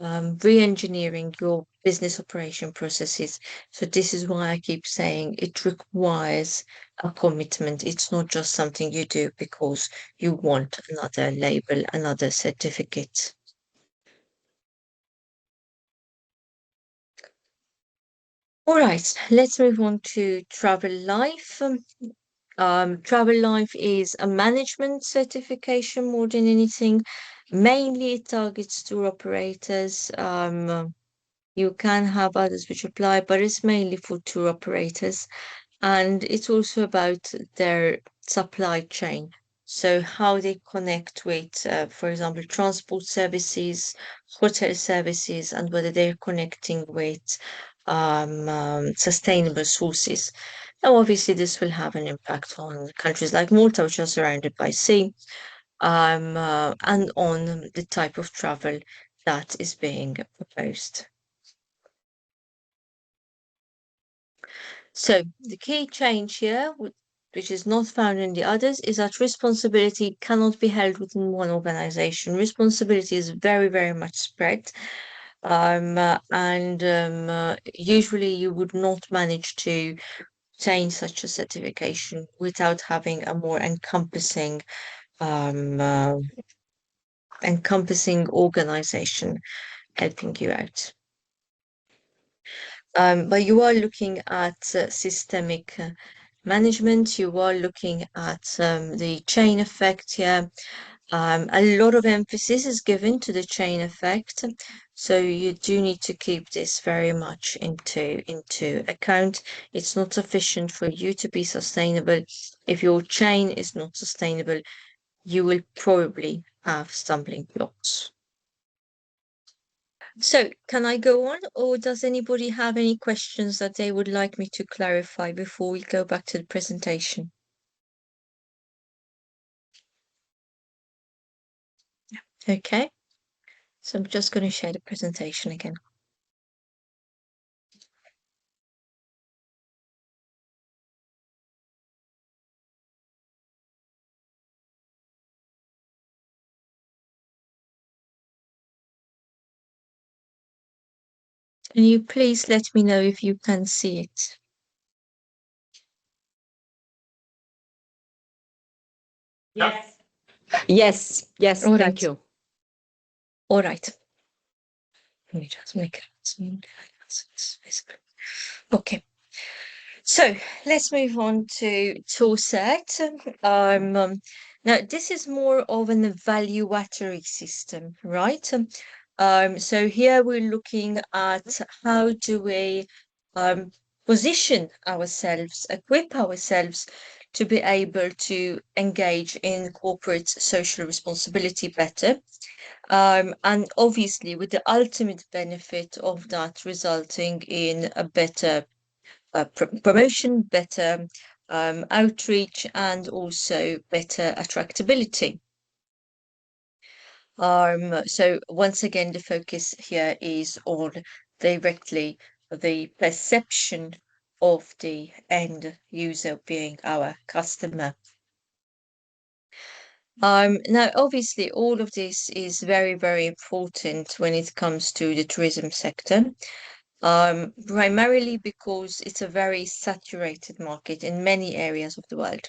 re-engineering your business operation processes. So this is why I keep saying it requires a commitment. It's not just something you do because you want another label, another certificate. All right, let's move on to Travel Life. Travel Life is a management certification more than anything. Mainly it targets tour operators. You can have others which apply, but it's mainly for tour operators. And it's also about their supply chain. So how they connect with, for example, transport services, hotel services, and whether they're connecting with sustainable sources. Now, obviously, this will have an impact on countries like Malta, which are surrounded by sea, and on the type of travel that is being proposed. So the key change here, which is not found in the others, is that responsibility cannot be held within one organization. Responsibility is very, very much spread. Usually you would not manage to obtain such a certification without having a more encompassing organization helping you out. But you are looking at systemic management, you are looking at the chain effect here. A lot of emphasis is given to the chain effect, so you do need to keep this very much into account. It's not sufficient for you to be sustainable. If your chain is not sustainable, you will probably have stumbling blocks. So can I go on, or does anybody have any questions that they would like me to clarify before we go back to the presentation? Okay, so I'm just going to share the presentation again. Can you please let me know if you can see it? Yes. Yes, All thank right. you. All right. Let me just make it visible. Okay. So let's move on to toolset. Now this is more of an evaluatory system, right? So here we're looking at how do we position ourselves, equip ourselves to be able to engage in corporate social responsibility better. And obviously with the ultimate benefit of that resulting in a better promotion, better outreach, and also better attractability. So once again, the focus here is on directly the perception of the end user being our customer. Now, obviously, all of this is very, very important when it comes to the tourism sector. Primarily because it's a very saturated market in many areas of the world.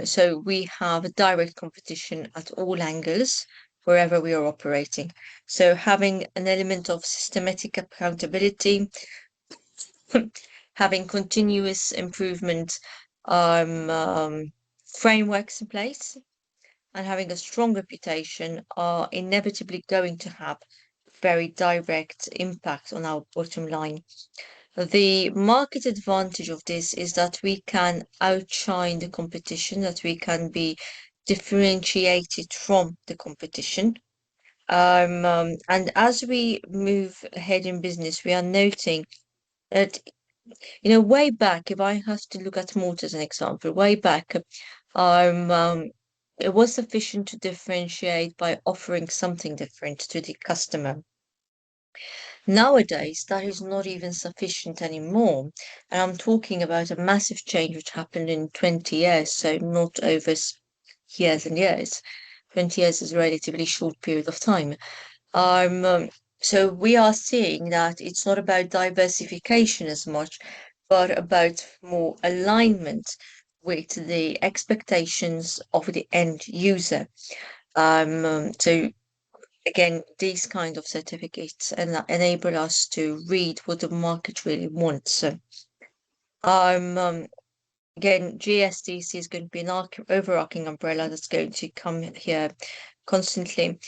So we have a direct competition at all angles wherever we are operating. So having an element of systematic accountability, having continuous improvement frameworks in place, and having a strong reputation are inevitably going to have very direct impact on our bottom line. The market advantage of this is that we can outshine the competition, that we can be differentiated from the competition. And as we move ahead in business, we are noting that, way back, if I have to look at Malta as an example, way back, it was sufficient to differentiate by offering something different to the customer. Nowadays, that is not even sufficient anymore. And I'm talking about a massive change which happened in 20 years, so not over years and years. 20 years is a relatively short period of time. So we are seeing that it's not about diversification as much, but about more alignment with the expectations of the end user. So again, these kind of certificates enable us to read what the market really wants. Again, GSDC is going to be an overarching umbrella that's going to come here constantly.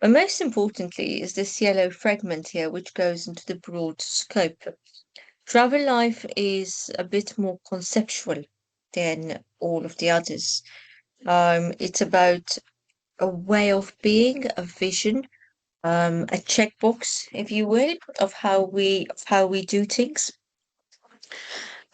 But most importantly is this yellow fragment here, which goes into the broad scope. Travel life is a bit more conceptual than all of the others. It's about a way of being, a vision, a checkbox, if you will, of how we do things.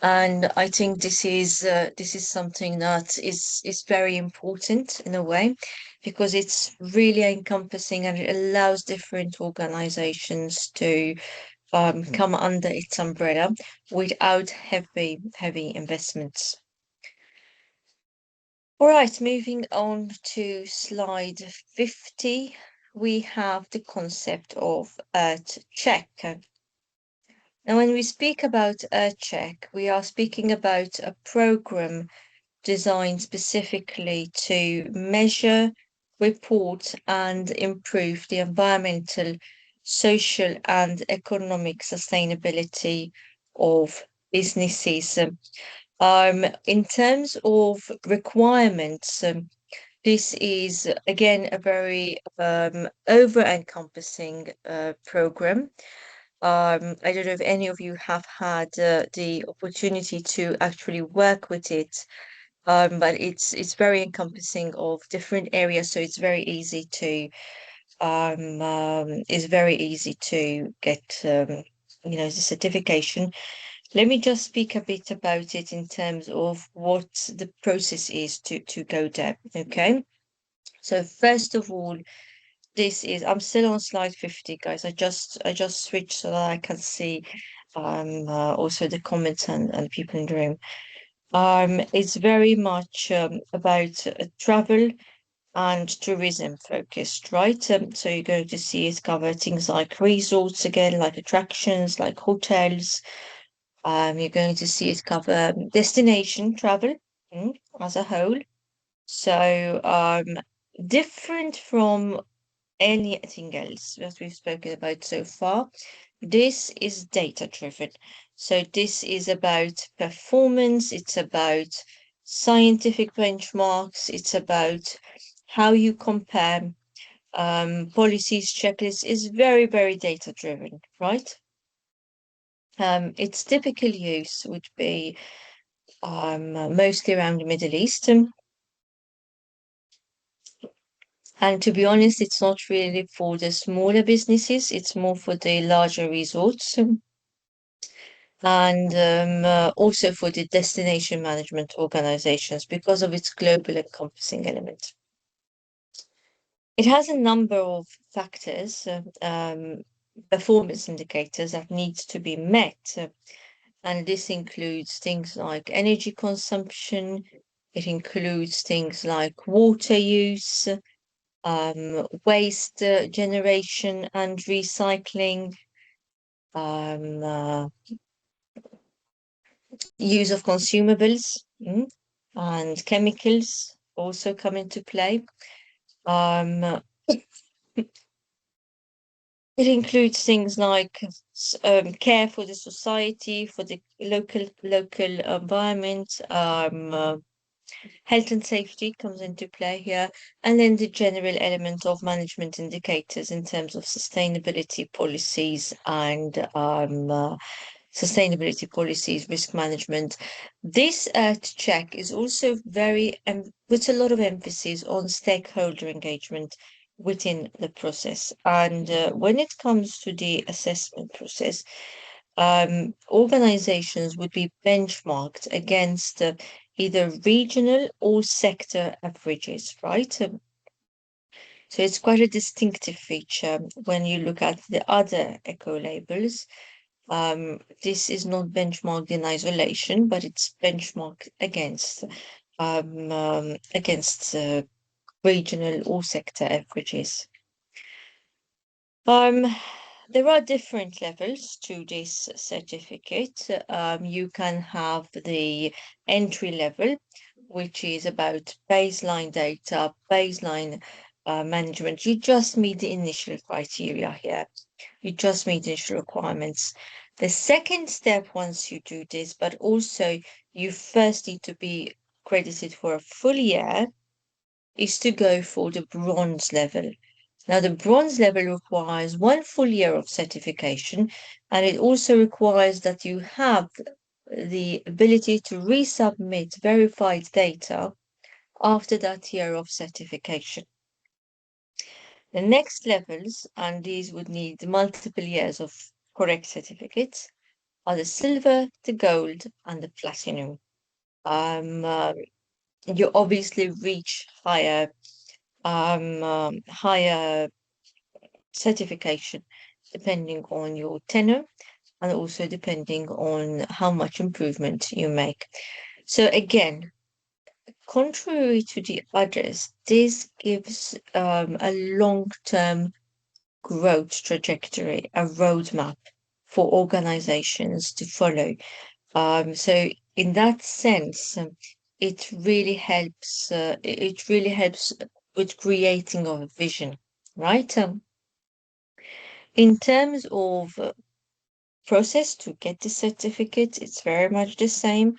And I think this is something that is very important in a way, because it's really encompassing and it allows different organizations to come under its umbrella without heavy investments. All right, moving on to slide 50, we have the concept of Earth Check. Now, when we speak about Earth Check, we are speaking about a program designed specifically to measure, report, and improve the environmental, social, and economic sustainability of businesses. In terms of requirements, this is again a very over-encompassing program. I don't know if any of you have had the opportunity to actually work with it, but it's very encompassing of different areas, so it's very easy to get the certification. Let me just speak a bit about it in terms of what the process is to go there. Okay. So first of all, I'm still on slide 50, guys. I just switched so that I can see also the comments and people in the room. It's very much about travel and tourism focused, right? So you're going to see it cover things like resorts again, like attractions, like hotels. You're going to see it cover destination travel as a whole. So different from anything else that we've spoken about so far. This is data driven. So this is about performance, it's about scientific benchmarks, it's about how you compare policies, checklists is very, very data driven, right? Its typical use would be mostly around the Middle East. And to be honest, it's not really for the smaller businesses, it's more for the larger resorts and also for the destination management organizations because of its global encompassing element. It has a number of factors, performance indicators that need to be met. And this includes things like energy consumption, it includes things like water use, waste generation and recycling, use of consumables and chemicals also come into play. It includes things like care for the society, for the local environment, health and safety comes into play here, and then the general element of management indicators in terms of sustainability policies and risk management. This Earth check is also very puts a lot of emphasis on stakeholder engagement within the process. And when it comes to the assessment process, organizations would be benchmarked against either regional or sector averages, right? So it's quite a distinctive feature when you look at the other eco labels. This is not benchmarked in isolation, but it's benchmarked against regional or sector averages. There are different levels to this certificate. You can have the entry level, which is about baseline data, baseline management. You just meet the initial criteria here. You just meet the initial requirements. The second step, once you do this, but also you first need to be credited for a full year, is to go for the bronze level. Now, the bronze level requires 1 full year of certification, and it also requires that you have the ability to resubmit verified data after that year of certification. The next levels, and these would need multiple years of correct certificates, are the silver, the gold, and the platinum. You obviously reach higher certification depending on your tenure and also depending on how much improvement you make. So again, contrary to the others, this gives a long-term growth trajectory, a roadmap for organizations to follow. So in that sense, it really helps. It really helps with creating of a vision, right? In terms of process to get the certificate, it's very much the same.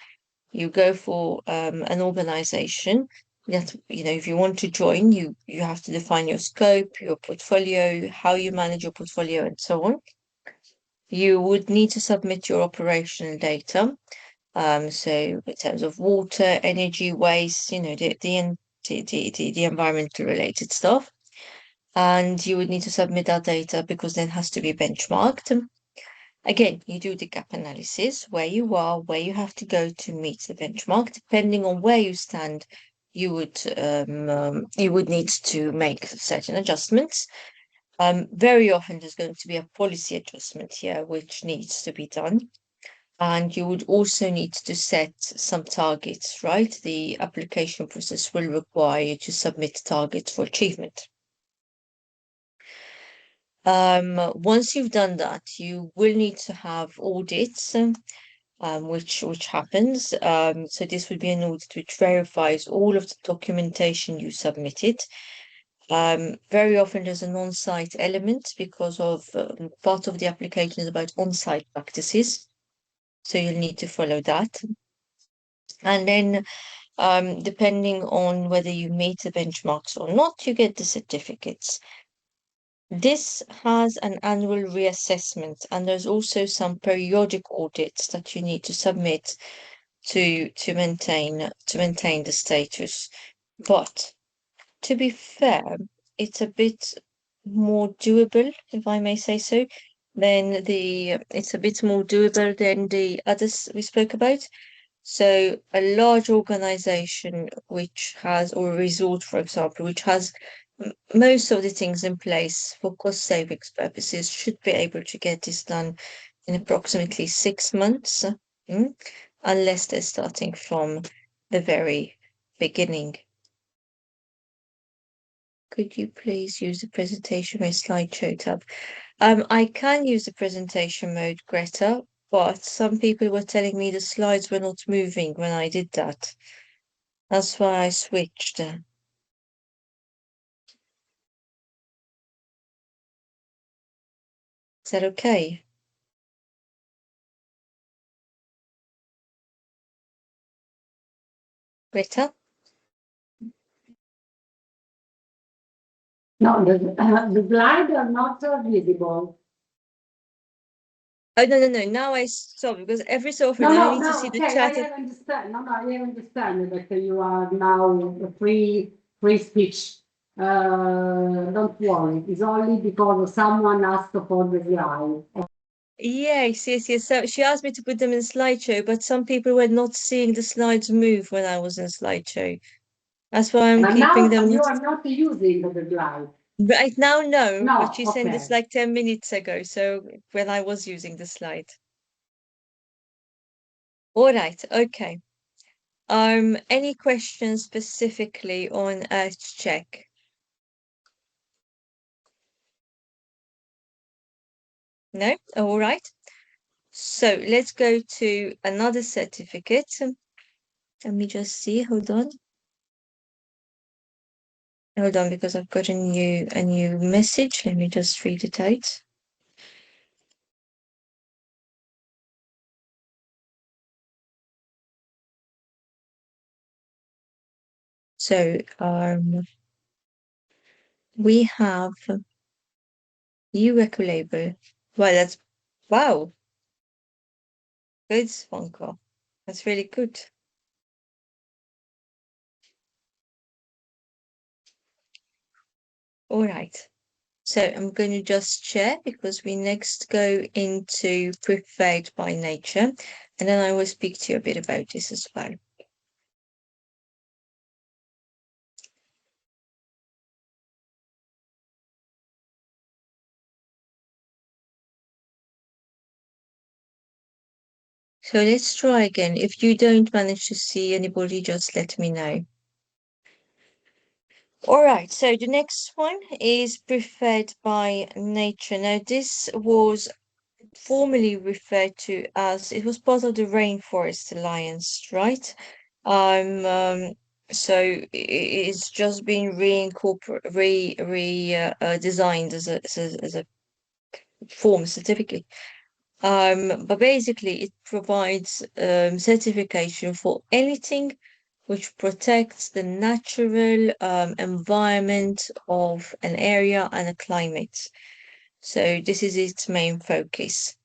You go for an organization that, if you want to join, you have to define your scope, your portfolio, how you manage your portfolio, and so on. You would need to submit your operational data. So in terms of water, energy, waste, the environmental related stuff. And you would need to submit that data because then it has to be benchmarked. Again, you do the gap analysis, where you are, where you have to go to meet the benchmark. Depending on where you stand, you would need to make certain adjustments. Very often there's going to be a policy adjustment here, which needs to be done. And you would also need to set some targets, right? The application process will require you to submit targets for achievement. Once you've done that, you will need to have audits, which happens. So this would be an audit which verifies all of the documentation you submitted. Very often there's an on-site element because of part of the application is about on-site practices. So you'll need to follow that. And then depending on whether you meet the benchmarks or not, you get the certificates. This has an annual reassessment, and there's also some periodic audits that you need to submit to maintain the status. But to be fair, it's a bit more doable, if I may say so, it's a bit more doable than the others we spoke about. So a large organization which has, or a resort, for example, which has most of the things in place for cost savings purposes should be able to get this done in approximately 6 months, unless they're starting from the very beginning. Could you please use the presentation or slideshow tab? I can use the presentation mode, Greta, but some people were telling me the slides were not moving when I did that. That's why I switched. Is that okay? Greta? No, the slides are not visible. Oh, no. Now I stop because every so often No, I no, need to no, see the okay, chat. I understand. No, no, I understand that you are now a free speech. Don't worry, it's only because someone asked for the slide. Yes. So she asked me to put them in slideshow, but some people were not seeing the slides move when I was in slideshow. That's why I'm But keeping now them. you are not using the slide. Right now, no, No, but she sent this okay. like 10 minutes ago, so when I was using the slide. All right, okay. Any questions specifically on Earth Check? No? All right. So let's go to another certificate. Let me just see, hold on. Hold on, because I've got a new message. Let me just read it out. So we have UECO label. Wow. Good, Svanko. That's really good. All right. So I'm going to just share because we next go into preferred by nature, and then I will speak to you a bit about this as well. So let's try again. If you don't manage to see anybody, just let me know. All right, so the next one is preferred by nature. Now, this was formerly referred to as, it was part of the Rainforest Alliance, right? So it's just been designed as a form certificate. But basically, it provides certification for anything which protects the natural environment of an area and a climate. So this is its main focus.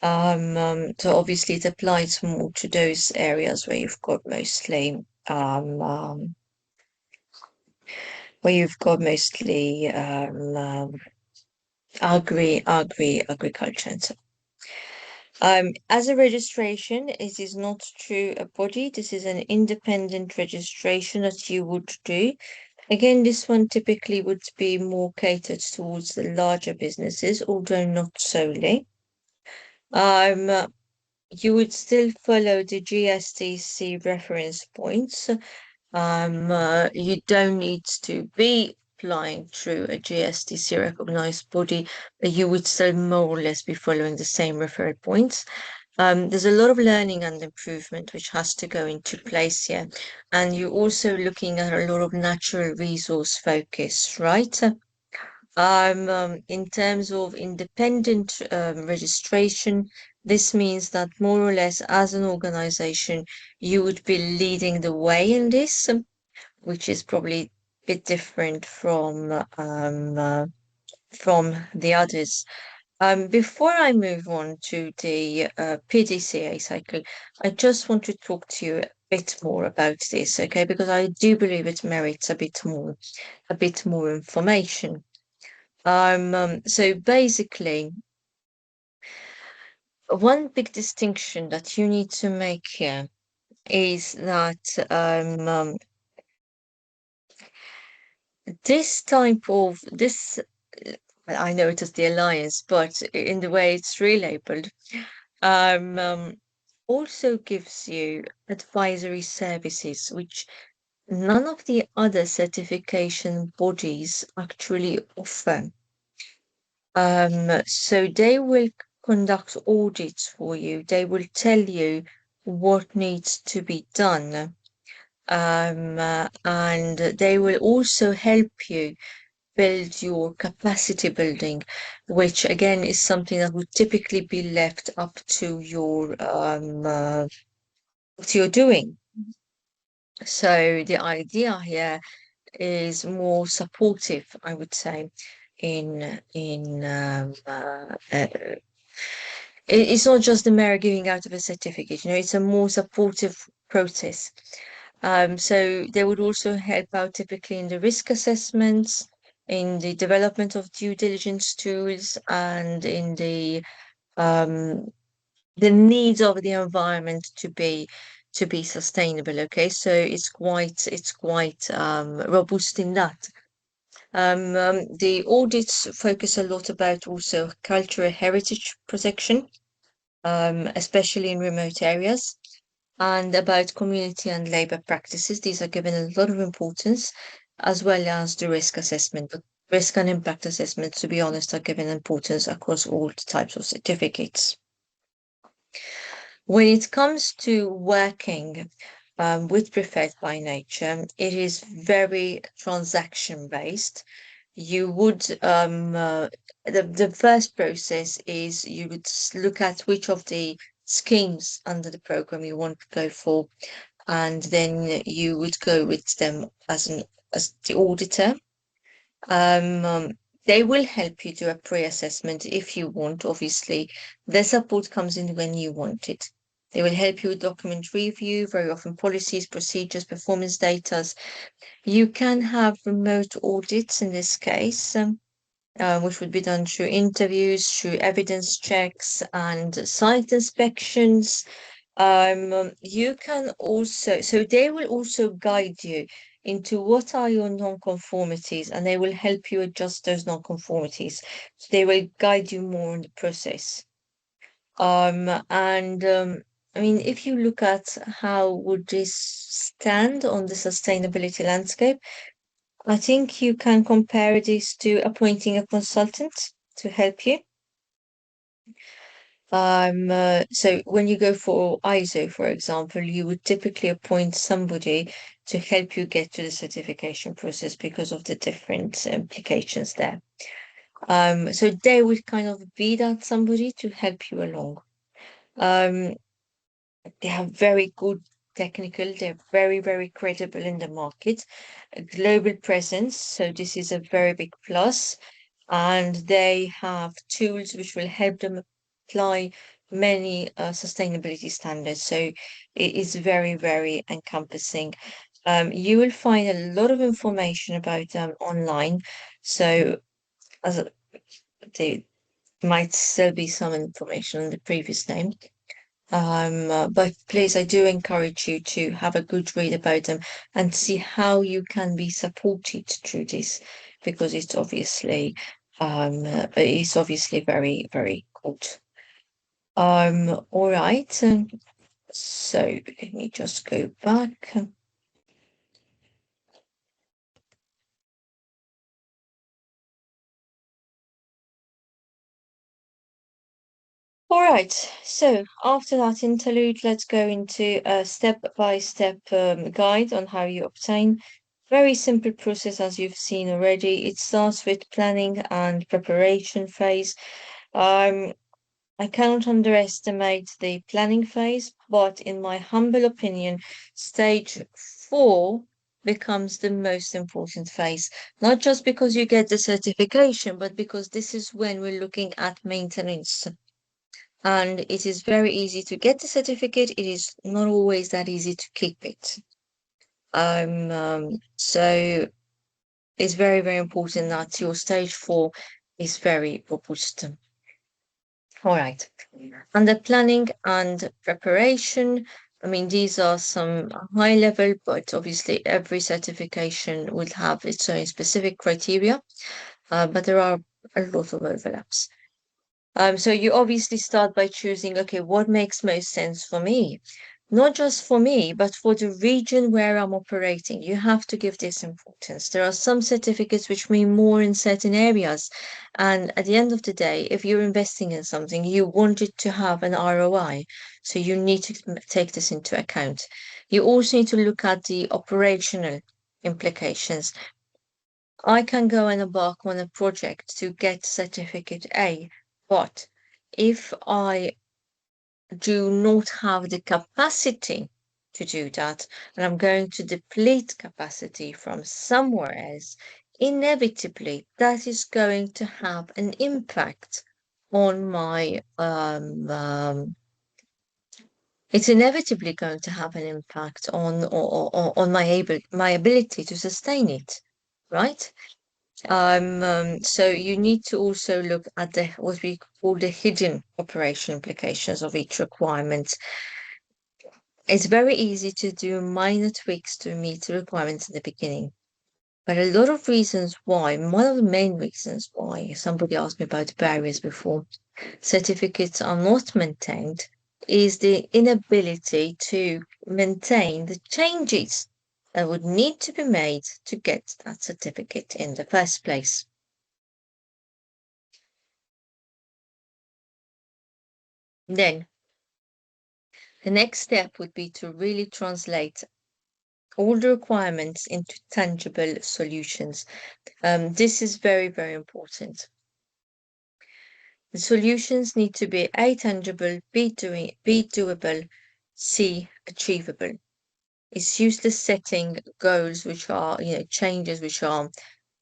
So obviously it applies more to those areas where you've got mostly agriculture and so. As a registration, it is not through a body. This is an independent registration that you would do. Again, this one typically would be more catered towards the larger businesses, although not solely. You would still follow the GSTC reference points. You don't need to be applying through a GSTC recognized body, but you would still more or less be following the same referral points. There's a lot of learning and improvement which has to go into place here. And you're also looking at a lot of natural resource focus, right? In terms of independent registration, this means that more or less as an organization, you would be leading the way in this, which is probably a bit different from the others. Before I move on to the PDCA cycle, I just want to talk to you a bit more about this, okay? Because I do believe it merits a bit more information. So basically, one big distinction that you need to make here is that this type of this, I know it is the alliance, but in the way it's relabeled, also gives you advisory services, which none of the other certification bodies actually offer. So they will conduct audits for you. They will tell you what needs to be done. And they will also help you build your capacity building, which again is something that would typically be left up to your what you're doing. So the idea here is more supportive, I would say, it's not just the mayor giving out of a certificate, it's a more supportive process. So they would also help out typically in the risk assessments, in the development of due diligence tools, and in the needs of the environment to be sustainable. Okay, so it's quite robust in that. The audits focus a lot about also cultural heritage protection, especially in remote areas, and about community and labor practices. These are given a lot of importance, as well as the risk assessment. But risk and impact assessments, to be honest, are given importance across all types of certificates. When it comes to working with Preferred by Nature, it is very transaction-based. You would, the first process is you would look at which of the schemes under the program you want to go for, and then you would go with them as the auditor. They will help you do a pre-assessment if you want. Obviously, their support comes in when you want it. They will help you with document review, very often policies, procedures, performance data. You can have remote audits in this case, which would be done through interviews, through evidence checks and site inspections. You can also, so they will also guide you into what are your non-conformities, and they will help you adjust those non-conformities. So they will guide you more in the process. I mean, if you look at how would this stand on the sustainability landscape, I think you can compare this to appointing a consultant to help you. So when you go for ISO, for example, you would typically appoint somebody to help you get to the certification process because of the different implications there. So they will kind of be that somebody to help you along. They have very good technical, they're very, very credible in the market, a global presence. So this is a very big plus. And they have tools which will help them apply many sustainability standards. So it is very, very encompassing. You will find a lot of information about them online. So as there might still be some information on the previous name. But please, I do encourage you to have a good read about them and see how you can be supported through this, because it's obviously very, very good. All right. So let me just go back. All right, so after that interlude, let's go into a step-by-step guide on how you obtain. Very simple process, as you've seen already. It starts with planning and preparation phase. I cannot underestimate the planning phase, but in my humble opinion, stage 4 becomes the most important phase, not just because you get the certification, but because this is when we're looking at maintenance. And it is very easy to get the certificate. It is not always that easy to keep it. So it's very, very important that your stage 4 is very robust. All right. Under planning and preparation, I mean, these are some high level, but obviously every certification will have its own specific criteria, but there are a lot of overlaps. So you obviously start by choosing, okay, what makes most sense for me? Not just for me, but for the region where I'm operating. You have to give this importance. There are some certificates which mean more in certain areas. And at the end of the day, if you're investing in something, you want it to have an ROI. So you need to take this into account. You also need to look at the operational implications. I can go and embark on a project to get certificate A, but if I do not have the capacity to do that, and I'm going to deplete capacity from somewhere else, inevitably that is going to have an impact on my it's inevitably going to have an impact on my ability to sustain it, right? So you need to also look at the what we call the hidden operation implications of each requirement. It's very easy to do minor tweaks to meet the requirements in the beginning. But a lot of reasons why, one of the main reasons why, somebody asked me about barriers before, certificates are not maintained, is the inability to maintain the changes that would need to be made to get that certificate in the first place. Then the next step would be to really translate all the requirements into tangible solutions. This is very, very important. The solutions need to be A, tangible, B, doable, C, achievable. It's useless setting goals which are, changes which are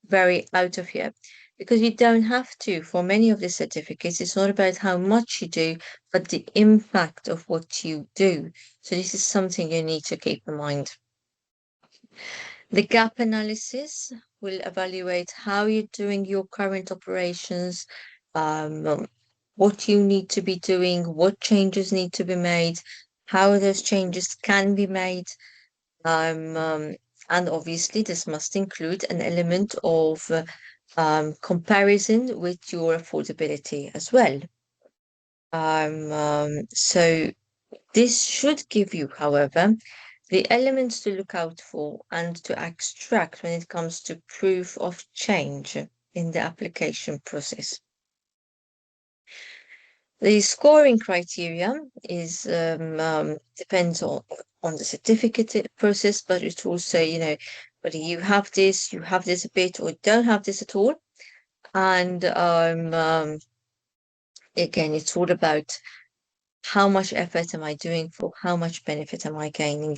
very out of here, because you don't have to. For many of the certificates, it's not about how much you do, but the impact of what you do. So this is something you need to keep in mind. The gap analysis will evaluate how you're doing your current operations, what you need to be doing, what changes need to be made, how those changes can be made. And obviously, this must include an element of comparison with your affordability as well. So this should give you, however, the elements to look out for and to extract when it comes to proof of change in the application process. The scoring criteria is depends on the certificate process, but it's also, whether you have this a bit or don't have this at all. And again, it's all about how much effort am I doing for how much benefit am I gaining.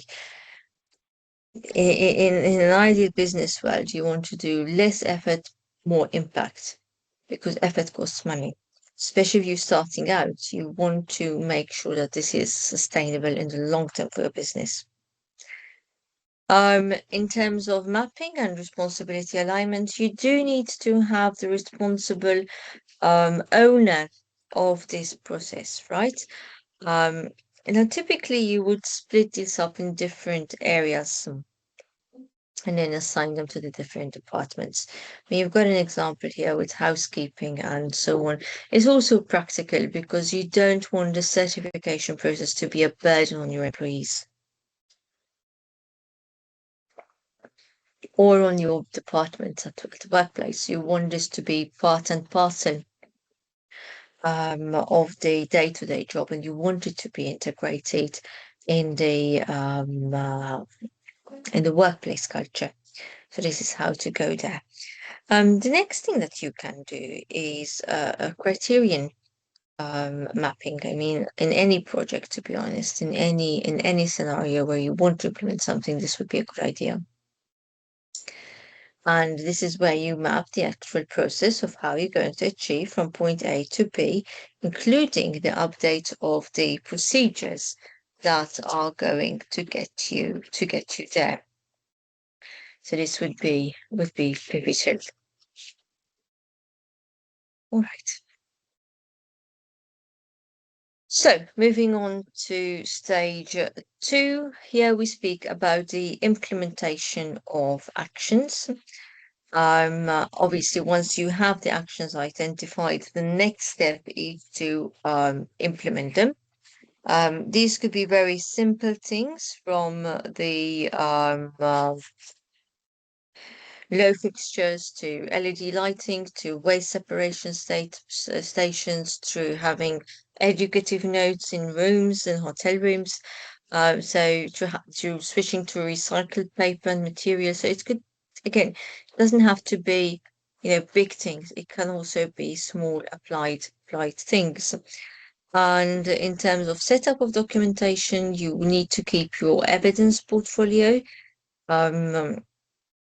In an ideal business world, you want to do less effort, more impact, because effort costs money. Especially if you're starting out, you want to make sure that this is sustainable in the long term for your business. In terms of mapping and responsibility alignment, you do need to have the responsible owner of this process, right? Typically you would split this up in different areas and then assign them to the different departments. You've got an example here with housekeeping and so on. It's also practical because you don't want the certification process to be a burden on your employees or on your departments at the workplace. You want this to be part and parcel of the day-to-day job, and you want it to be integrated in the workplace culture. So this is how to go there. The next thing that you can do is a criterion mapping. I mean, in any project, to be honest, in any scenario where you want to implement something, this would be a good idea. And this is where you map the actual process of how you're going to achieve from point A to B, including the update of the procedures that are going to get you there. So this would be pivotal. All right. So moving on to stage 2, here we speak about the implementation of actions. Obviously, once you have the actions identified, the next step is to implement them. These could be very simple things from the low fixtures to LED lighting to waste separation stations to having educative notes in rooms and hotel rooms. So to switching to recycled paper and material. So it could, again, it doesn't have to be, big things. It can also be small applied things. And in terms of setup of documentation, you need to keep your evidence portfolio.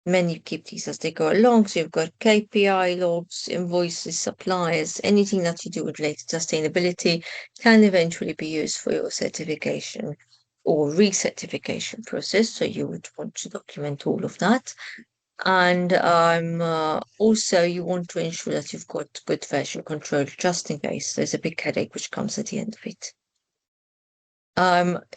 Many keep these as they go along. So you've got KPI logs, invoices, suppliers, anything that you do related to sustainability can eventually be used for your certification or recertification process. So you would want to document all of that. And also you want to ensure that you've got good version control just in case there's a big headache which comes at the end of it.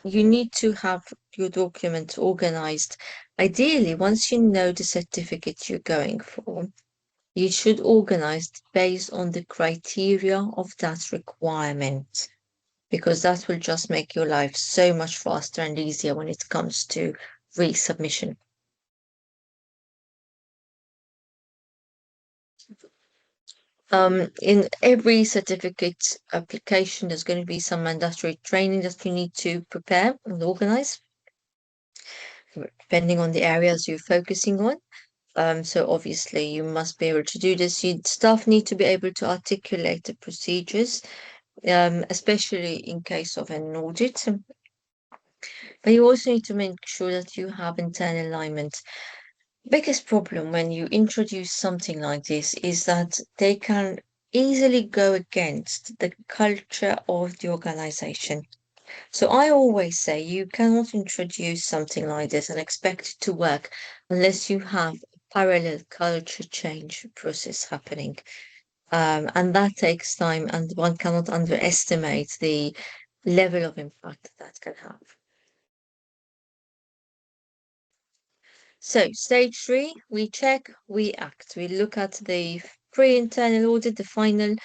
You need to have your documents organized. Ideally, once you know the certificate you're going for, you should organize based on the criteria of that requirement, because that will just make your life so much faster and easier when it comes to resubmission. In every certificate application, there's going to be some mandatory training that you need to prepare and organize, depending on the areas you're focusing on. So obviously you must be able to do this. Staff need to be able to articulate the procedures, especially in case of an audit. But you also need to make sure that you have internal alignment. Biggest problem when you introduce something like this is that they can easily go against the culture of the organization. So I always say you cannot introduce something like this and expect it to work unless you have a parallel culture change process happening. And that takes time, and one cannot underestimate the level of impact that can have. So stage 3, we check, we act. We look at the pre-internal audit, the final.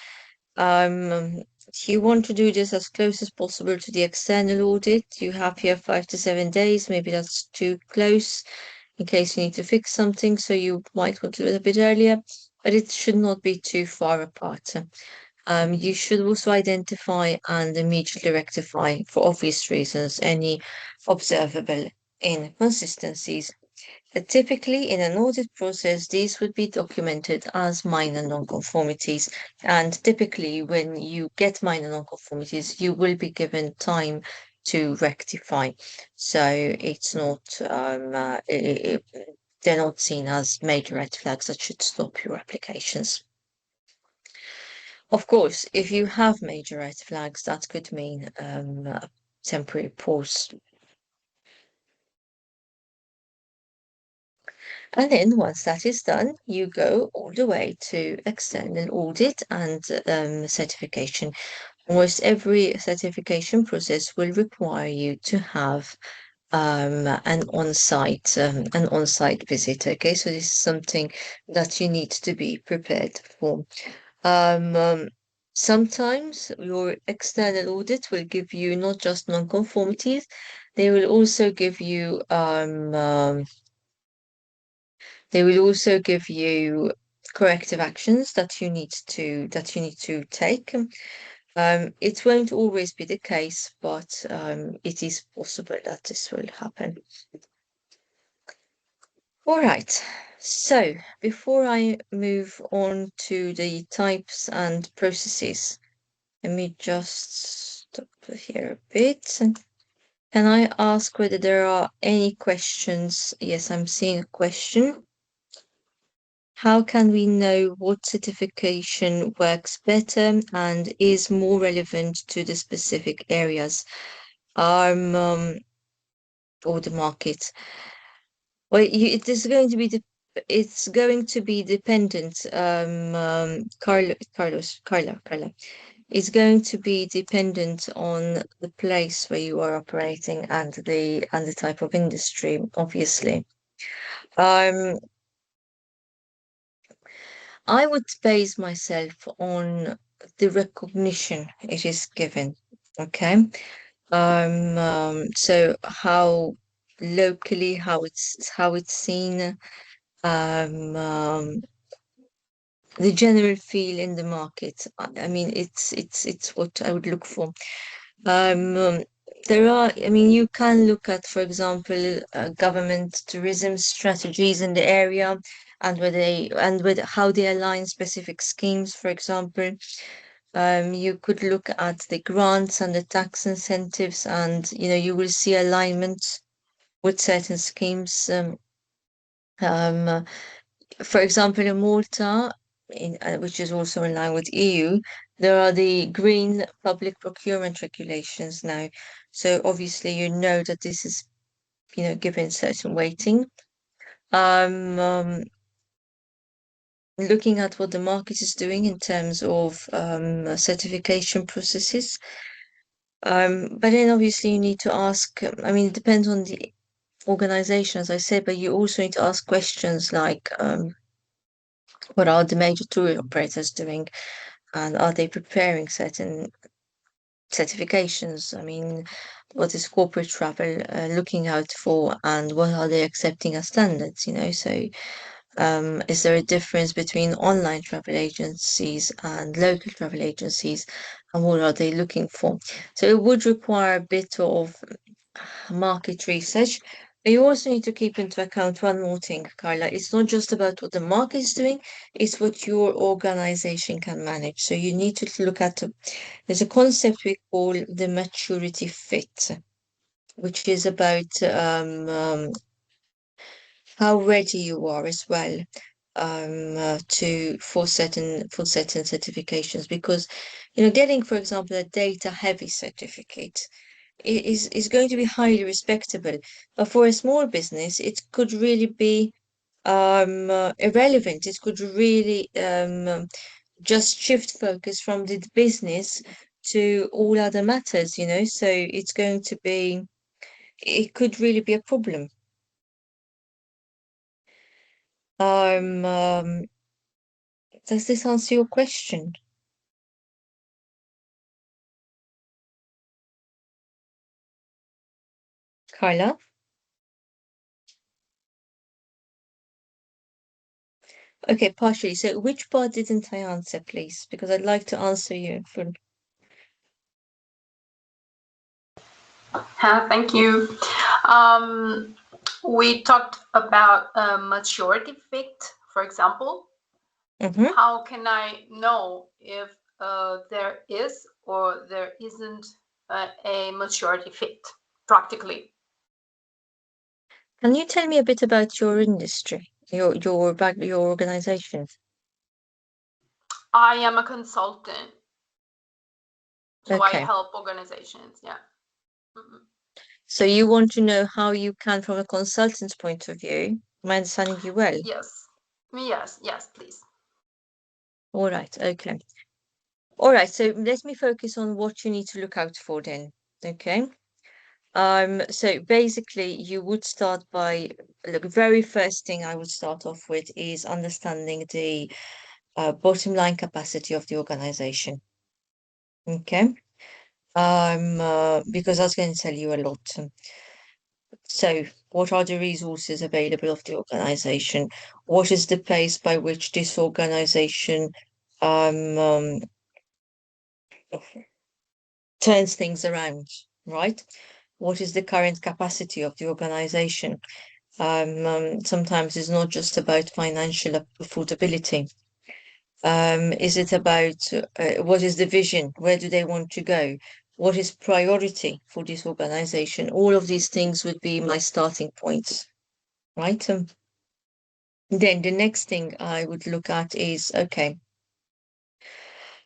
You want to do this as close as possible to the external audit. You have here 5 to 7 days. Maybe that's too close in case you need to fix something. So you might want to do it a bit earlier, but it should not be too far apart. You should also identify and immediately rectify, for obvious reasons, any observable inconsistencies. Typically, in an audit process, these would be documented as minor non-conformities. And typically, when you get minor non-conformities, you will be given time to rectify. So it's not, they're not seen as major red flags that should stop your applications. Of course, if you have major red flags, that could mean a temporary pause. And then once that is done, you go all the way to external audit and certification. Almost every certification process will require you to have an on-site visit. Okay, so this is something that you need to be prepared for. Sometimes your external audit will give you not just non-conformities, they will also give you corrective actions that you need to take. It won't always be the case, but it is possible that this will happen. All right. So before I move on to the types and processes, let me just stop here a bit. Can I ask whether there are any questions? Yes, I'm seeing a question. How can we know what certification works better and is more relevant to the specific areas or the market? Well, it is going to be it's going to be dependent. Carla. It's going to be dependent on the place where you are operating and the type of industry, obviously. I would base myself on the recognition it is given. Okay. So how locally, how it's seen, the general feel in the market. I mean, it's what I would look for. You can look at, for example, government tourism strategies in the area and whether how they align specific schemes, for example. You could look at the grants and the tax incentives, and you will see alignment with certain schemes. For example, in Malta, which is also in line with EU, there are the green public procurement regulations now. So obviously, that this is, given certain weighting. Looking at what the market is doing in terms of certification processes. But then obviously you need to ask, it depends on the organization, as I said, but you also need to ask questions like, what are the major tour operators doing? And are they preparing certain certifications? What is corporate travel looking out for, and what are they accepting as standards? So is there a difference between online travel agencies and local travel agencies, and what are they looking for? So it would require a bit of market research. But you also need to keep into account one more thing, Carla. It's not just about what the market is doing, it's what your organization can manage. So you need to look at, there's a concept we call the maturity fit, which is about how ready you are as well for certain certifications. Because getting, for example, a data heavy certificate is going to be highly respectable, but for a small business it could really be irrelevant. It could really just shift focus from the business to all other matters, so it could really be a problem. Does this answer your question, Carla? Okay, partially. So which part didn't I answer, please? Because I'd like to answer you in full. Thank you. We talked about maturity fit, for example. How can I know if there is or there isn't a maturity fit practically? Can you tell me a bit about your industry, your organization? I am a consultant, so I Okay. help organizations. Yeah. So you want to know how you can, from a consultant's point of view, am I understanding you well? Yes. Yes, please. All right, okay. All right, so let me focus on what you need to look out for then, okay? So basically you would start by, look, very first thing I would start off with is understanding the bottom line capacity of the organization, okay? Because that's going to tell you a lot. So, what are the resources available of the organization? What is the pace by which this organization turns things around, right? What is the current capacity of the organization? Sometimes it's not just about financial affordability. Is it about what is the vision? Where do they want to go? What is priority for this organization? All of these things would be my starting points, right? Then the next thing I would look at is, okay,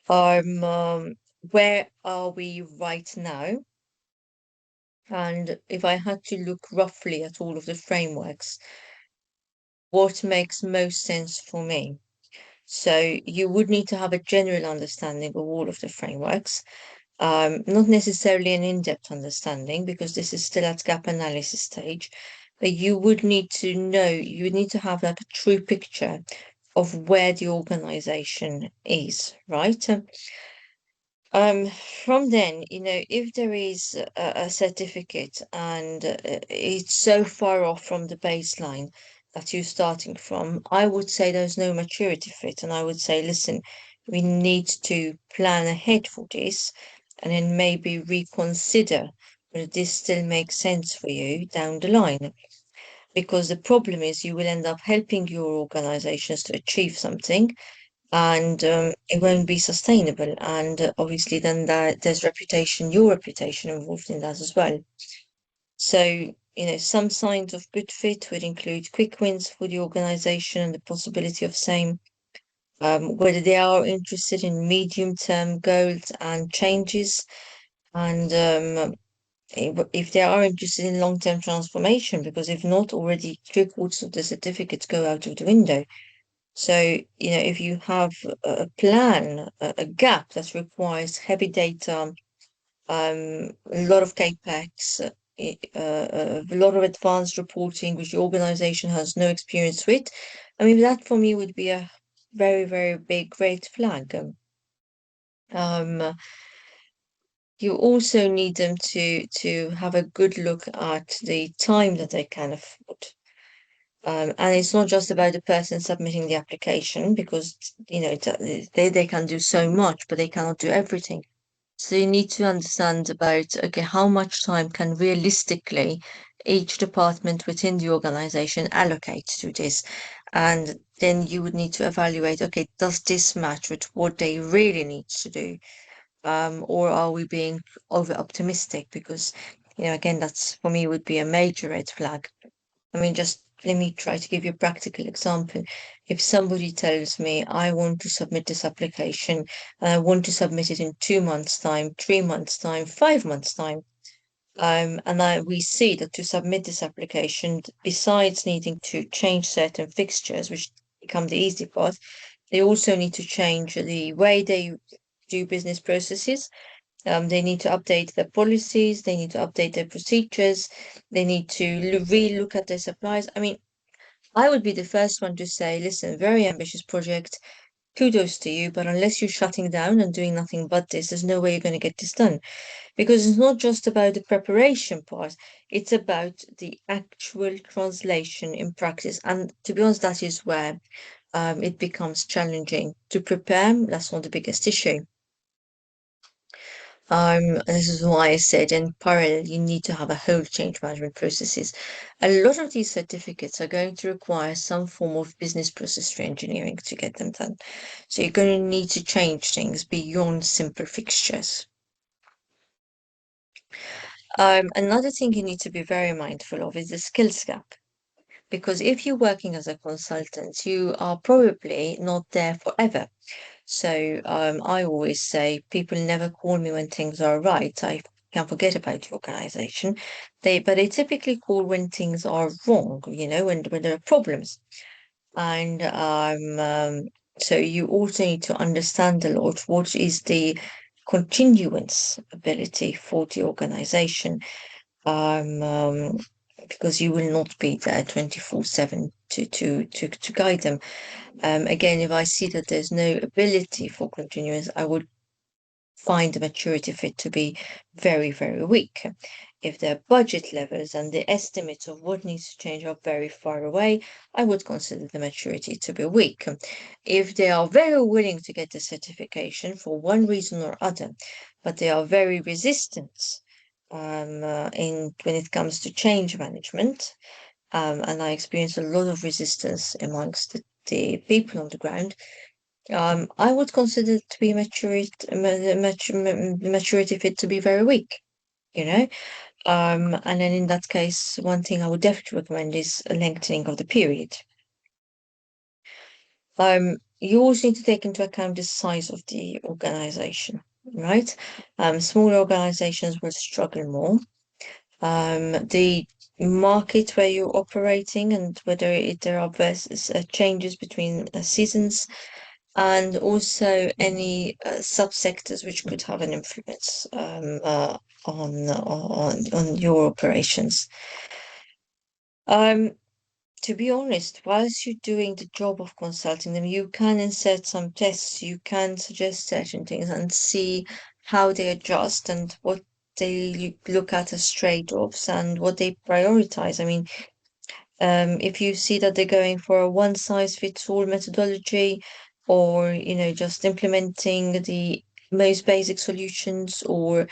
where are we right now? And if I had to look roughly at all of the frameworks, what makes most sense for me? So you would need to have a general understanding of all of the frameworks, not necessarily an in-depth understanding, because this is still at gap analysis stage, but you would need to know, you would need to have like a true picture of where the organization is, right? From then, if there is a certificate and it's so far off from the baseline that you're starting from, I would say there's no maturity fit. And I would say, listen, we need to plan ahead for this and then maybe reconsider whether this still makes sense for you down the line. Because the problem is you will end up helping your organizations to achieve something and it won't be sustainable. And obviously, then there's your reputation involved in that as well. So, some signs of good fit would include quick wins for the organization and the possibility of same, whether they are interested in medium-term goals and changes, and if they are interested in long-term transformation, because if not, already three-quarters of the certificates go out of the window. So, if you have a plan, a gap that requires heavy data, a lot of CapEx, a lot of advanced reporting, which the organization has no experience with, I mean, that for me would be a very, very big red flag. You also need them to have a good look at the time that they can afford. And it's not just about the person submitting the application, because they can do so much, but they cannot do everything. So you need to understand about, okay, how much time can realistically each department within the organization allocate to this? And then you would need to evaluate, okay, does this match with what they really need to do? Or are we being over optimistic? Because, again, that's for me would be a major red flag. I mean, just let me try to give you a practical example. If somebody tells me I want to submit this application and I want to submit it in 2 months' time, 3 months' time, 5 months' time, and we see that to submit this application, besides needing to change certain fixtures, which become the easy part, they also need to change the way they do business processes. They need to update their policies, they need to update their procedures, they need to re-look at their supplies. I mean, I would be the first one to say, listen, very ambitious project, kudos to you, but unless you're shutting down and doing nothing but this, there's no way you're going to get this done. Because it's not just about the preparation part, it's about the actual translation in practice. And to be honest, that is where it becomes challenging. To prepare, that's not the biggest issue. This is why I said in parallel, you need to have a whole change management processes. A lot of these certificates are going to require some form of business process reengineering to get them done. So you're going to need to change things beyond simple fixtures. Another thing you need to be very mindful of is the skills gap. Because if you're working as a consultant, you are probably not there forever. So I always say people never call me when things are right. I can forget about the organization. But they typically call when things are wrong, you know, when there are problems. And so you also need to understand a lot what is the continuance ability for the organization. Because you will not be there 24/7 to guide them. Again, if I see that there's no ability for continuous, I would find the maturity fit to be very, very weak. If their budget levels and the estimates of what needs to change are very far away, I would consider the maturity to be weak. If they are very willing to get the certification for one reason or other, but they are very resistant when it comes to change management, and I experience a lot of resistance amongst the people on the ground, I would consider it to be maturity fit to be very weak, you know. And then in that case, one thing I would definitely recommend is a lengthening of the period. You also need to take into account the size of the organization, right? Smaller organizations will struggle more. The market where you're operating and whether there are changes between seasons, and also any subsectors which could have an influence on your operations. To be honest, whilst you're doing the job of consulting them, you can insert some tests, you can suggest certain things and see how they adjust and what they look at as trade-offs and what they prioritize. I mean, if you see that they're going for a one-size-fits-all methodology, or just implementing the most basic solutions, or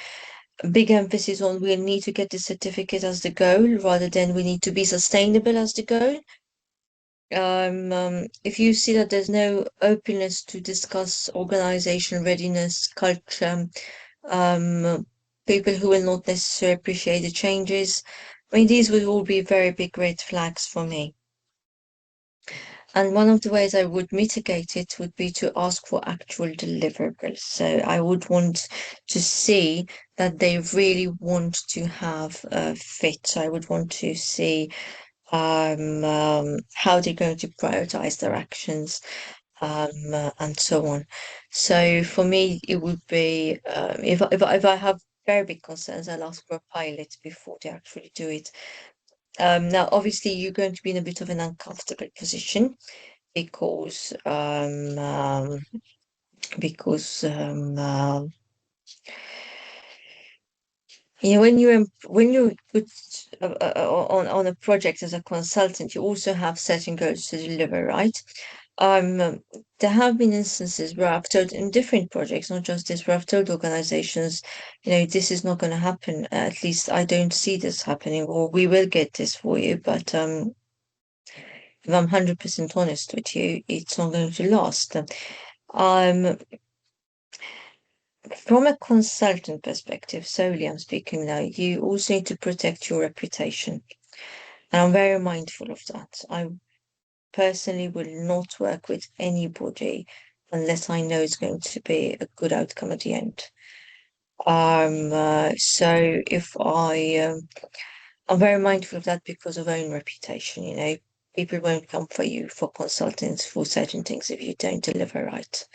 a big emphasis on we need to get the certificate as the goal rather than we need to be sustainable as the goal. If you see that there's no openness to discuss organization readiness, culture, people who will not necessarily appreciate the changes, I mean, these would all be very big red flags for me. And one of the ways I would mitigate it would be to ask for actual deliverables. So I would want to see that they really want to have a fit. So I would want to see how they're going to prioritize their actions, and so on. So for me, it would be if I have very big concerns, I'll ask for a pilot before they actually do it. Now, obviously, you're going to be in a bit of an uncomfortable position because when you put on a project as a consultant, you also have certain goals to deliver, right? There have been instances where I've told in different projects, not just this, where I've told organizations, this is not going to happen. At least I don't see this happening, or we will get this for you, but if I'm 100% honest with you, it's not going to last. From a consultant perspective, solely I'm speaking now, you also need to protect your reputation. And I'm very mindful of that. I personally will not work with anybody unless I know it's going to be a good outcome at the end. So if I'm very mindful of that because of own reputation, people won't come for you for consultants for certain things if you don't deliver right.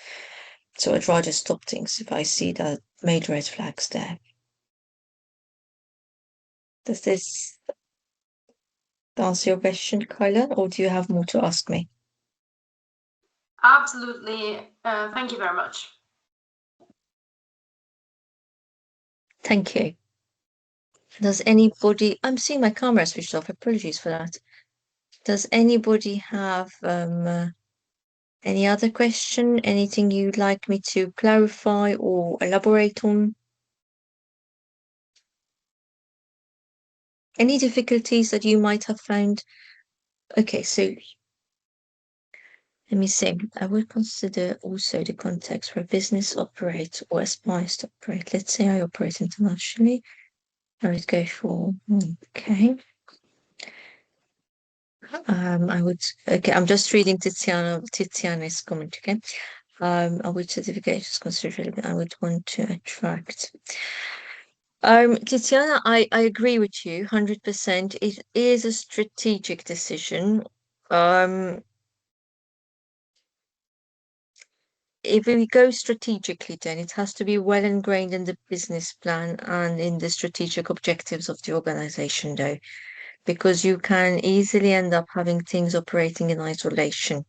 So I'd rather stop things if I see that major red flags there. Does this answer your question, Kyla, or do you have more to ask me? Absolutely. Thank you very much. Thank you. Does anybody... I'm seeing my camera switched off. Apologies for that. Does anybody have any other question? Anything you'd like me to clarify or elaborate on? Any difficulties that you might have found? Okay, so let me say, I would consider also the context where business operates or aspires to operate. Let's say I operate internationally. I would go for, okay. Okay, I'm just reading Tiziana's comment again. Which certificate is considered relevant? I would want to attract. Tiziana, I agree with you 100%. It is a strategic decision. If we go strategically, then it has to be well ingrained in the business plan and in the strategic objectives of the organization, though, because you can easily end up having things operating in isolation.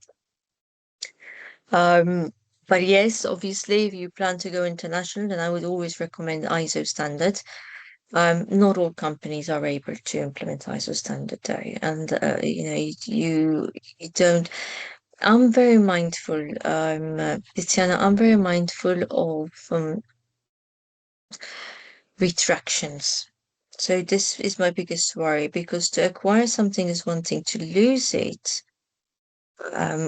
But yes, obviously, if you plan to go international, then I would always recommend ISO standard. Not all companies are able to implement ISO standard, though, and you don't. I'm very mindful, Tiziana, I'm very mindful of retractions. So this is my biggest worry, because to acquire something is one thing, to lose it,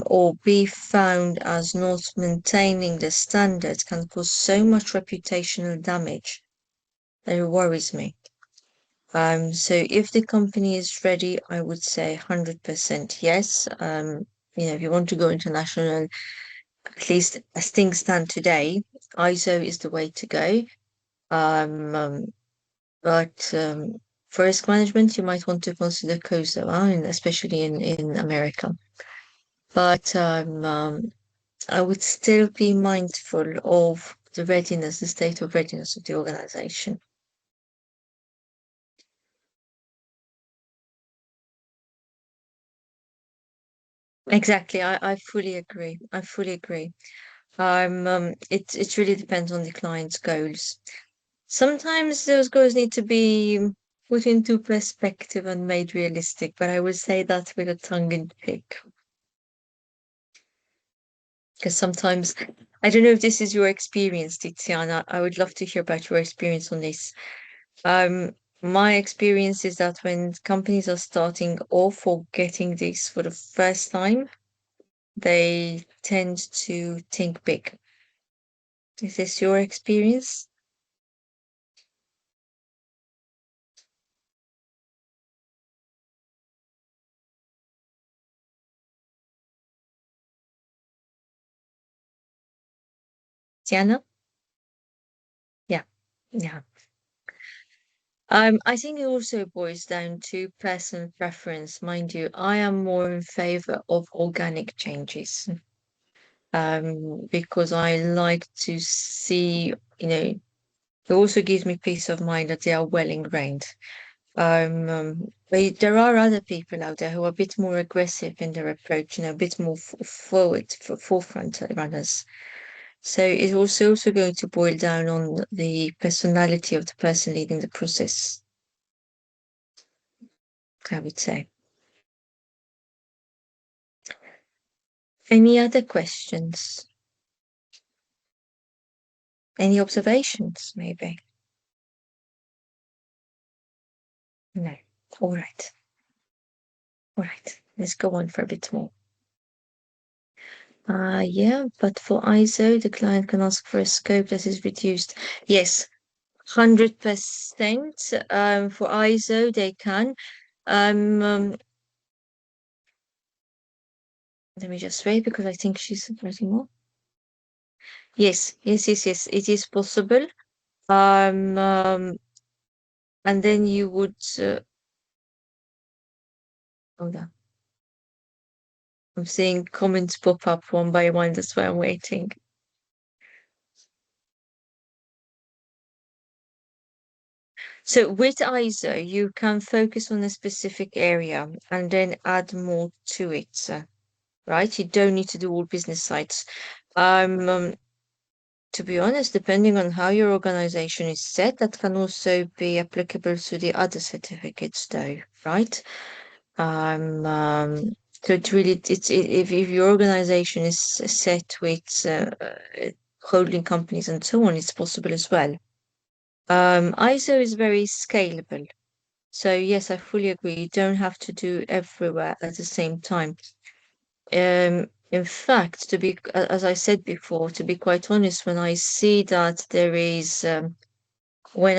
or be found as not maintaining the standards can cause so much reputational damage that it worries me. So if the company is ready, I would say 100% yes. If you want to go international, at least as things stand today, ISO is the way to go. But for risk management, you might want to consider COSO, and especially in America. But I would still be mindful of the readiness, the state of readiness of the organization. Exactly, I fully agree. I fully agree. It really depends on the client's goals. Sometimes those goals need to be put into perspective and made realistic, but I would say that with a tongue in cheek. Because sometimes, I don't know if this is your experience, Tiziana. I would love to hear about your experience on this. My experience is that when companies are starting off or getting this for the first time, they tend to think big. Is this your experience? Tiana? Yeah. Yeah. I think it also boils down to personal preference. Mind you, I am more in favor of organic changes. Because I like to see, it also gives me peace of mind that they are well ingrained. But there are other people out there who are a bit more aggressive in their approach, a bit more forefront runners. So it's also going to boil down on the personality of the person leading the process, I would say. Any other questions? Any observations, maybe? No. All right. All right. Let's go on for a bit more. Yeah, but for ISO, the client can ask for a scope that is reduced. Yes, 100%. For ISO, they can. Let me just wait, because I think she's writing more. Yes. It is possible. And then you would. Hold on. I'm seeing comments pop up one by one. That's why I'm waiting. So with ISO, you can focus on a specific area and then add more to it, right? You don't need to do all business sites. To be honest, depending on how your organization is set, that can also be applicable to the other certificates, though, right? So if your organization is set with holding companies and so on, it's possible as well. ISO is very scalable. So yes, I fully agree. You don't have to do everywhere at the same time. In fact, as I said before, to be quite honest, when I see that there is, I'm going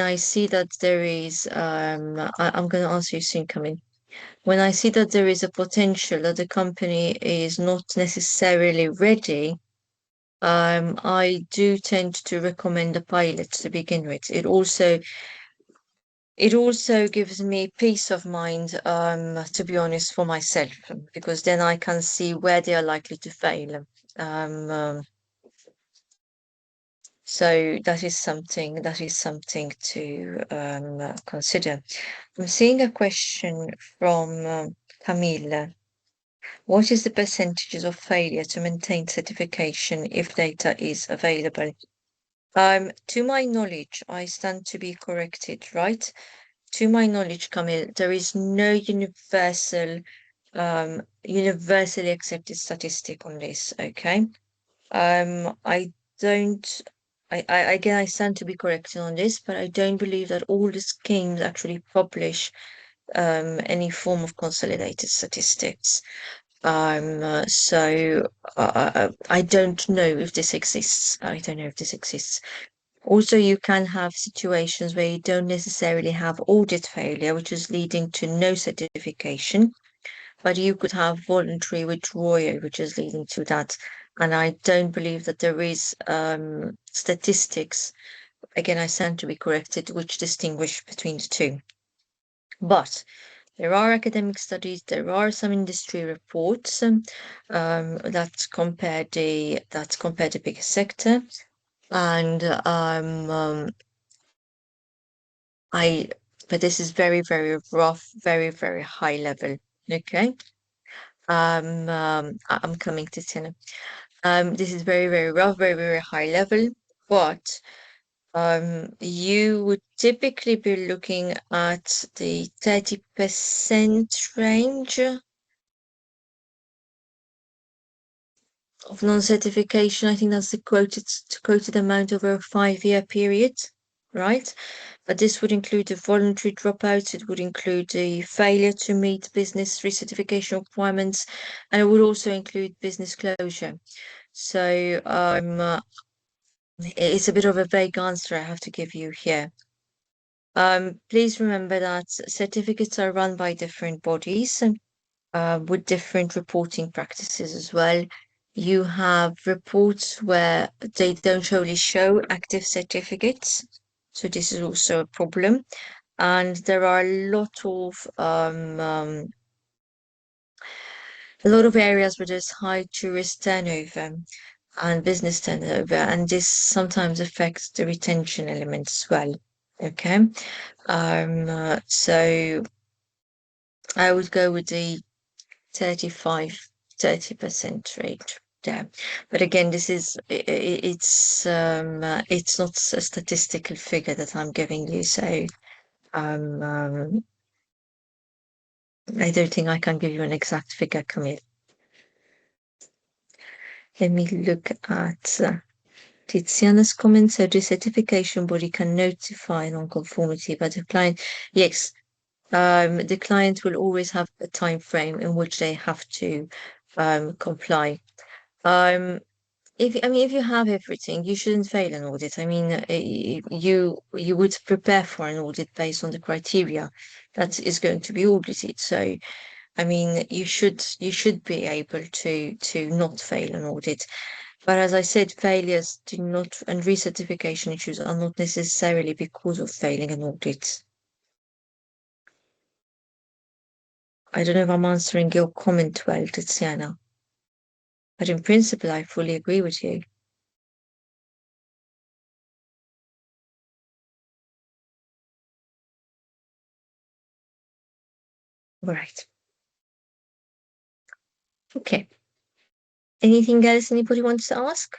to answer you soon, Camille. When I see that there is a potential that the company is not necessarily ready, I do tend to recommend a pilot to begin with. It also gives me peace of mind, to be honest, for myself, because then I can see where they are likely to fail. So that is something to consider. I'm seeing a question from Camille. What is the percentages of failure to maintain certification if data is available? To my knowledge, I stand to be corrected, right? To my knowledge, Camille, there is no universally accepted statistic on this, okay? I don't, again, I stand to be corrected on this, but I don't believe that all the schemes actually publish any form of consolidated statistics. So I don't know if this exists. I don't know if this exists. Also, you can have situations where you don't necessarily have audit failure, which is leading to no certification, but you could have voluntary withdrawal, which is leading to that. And I don't believe that there is statistics, again, I stand to be corrected, which distinguish between the two. But there are academic studies, there are some industry reports that compare the bigger sector, and but this is very, very rough, very, very high level. Okay. I'm coming to Tina. This is very, very rough, very, very high level, but you would typically be looking at the 30% range of non-certification. I think that's the quoted amount over a 5-year period, right? But this would include the voluntary dropouts, it would include the failure to meet business recertification requirements, and it would also include business closure. So it's a bit of a vague answer I have to give you here. Please remember that certificates are run by different bodies with different reporting practices as well. You have reports where they don't only show active certificates, so this is also a problem. And there are a lot of areas where there's high tourist turnover and business turnover, and this sometimes affects the retention element as well. Okay, so I would go with the 30% rate there. But again, this is it's not a statistical figure that I'm giving you, so I don't think I can give you an exact figure, Camille. Let me look at Tiziana's comment. So the certification body can notify non-conformity, but the client, yes, the client will always have a time frame in which they have to comply. If you have everything, you shouldn't fail an audit. I mean, you would prepare for an audit based on the criteria that is going to be audited. So, I mean, you should be able to not fail an audit. But as I said, failures do not, and recertification issues are not necessarily because of failing an audit. I don't know if I'm answering your comment well, Tiziana. But in principle, I fully agree with you. Right. Okay. Anything else anybody wants to ask?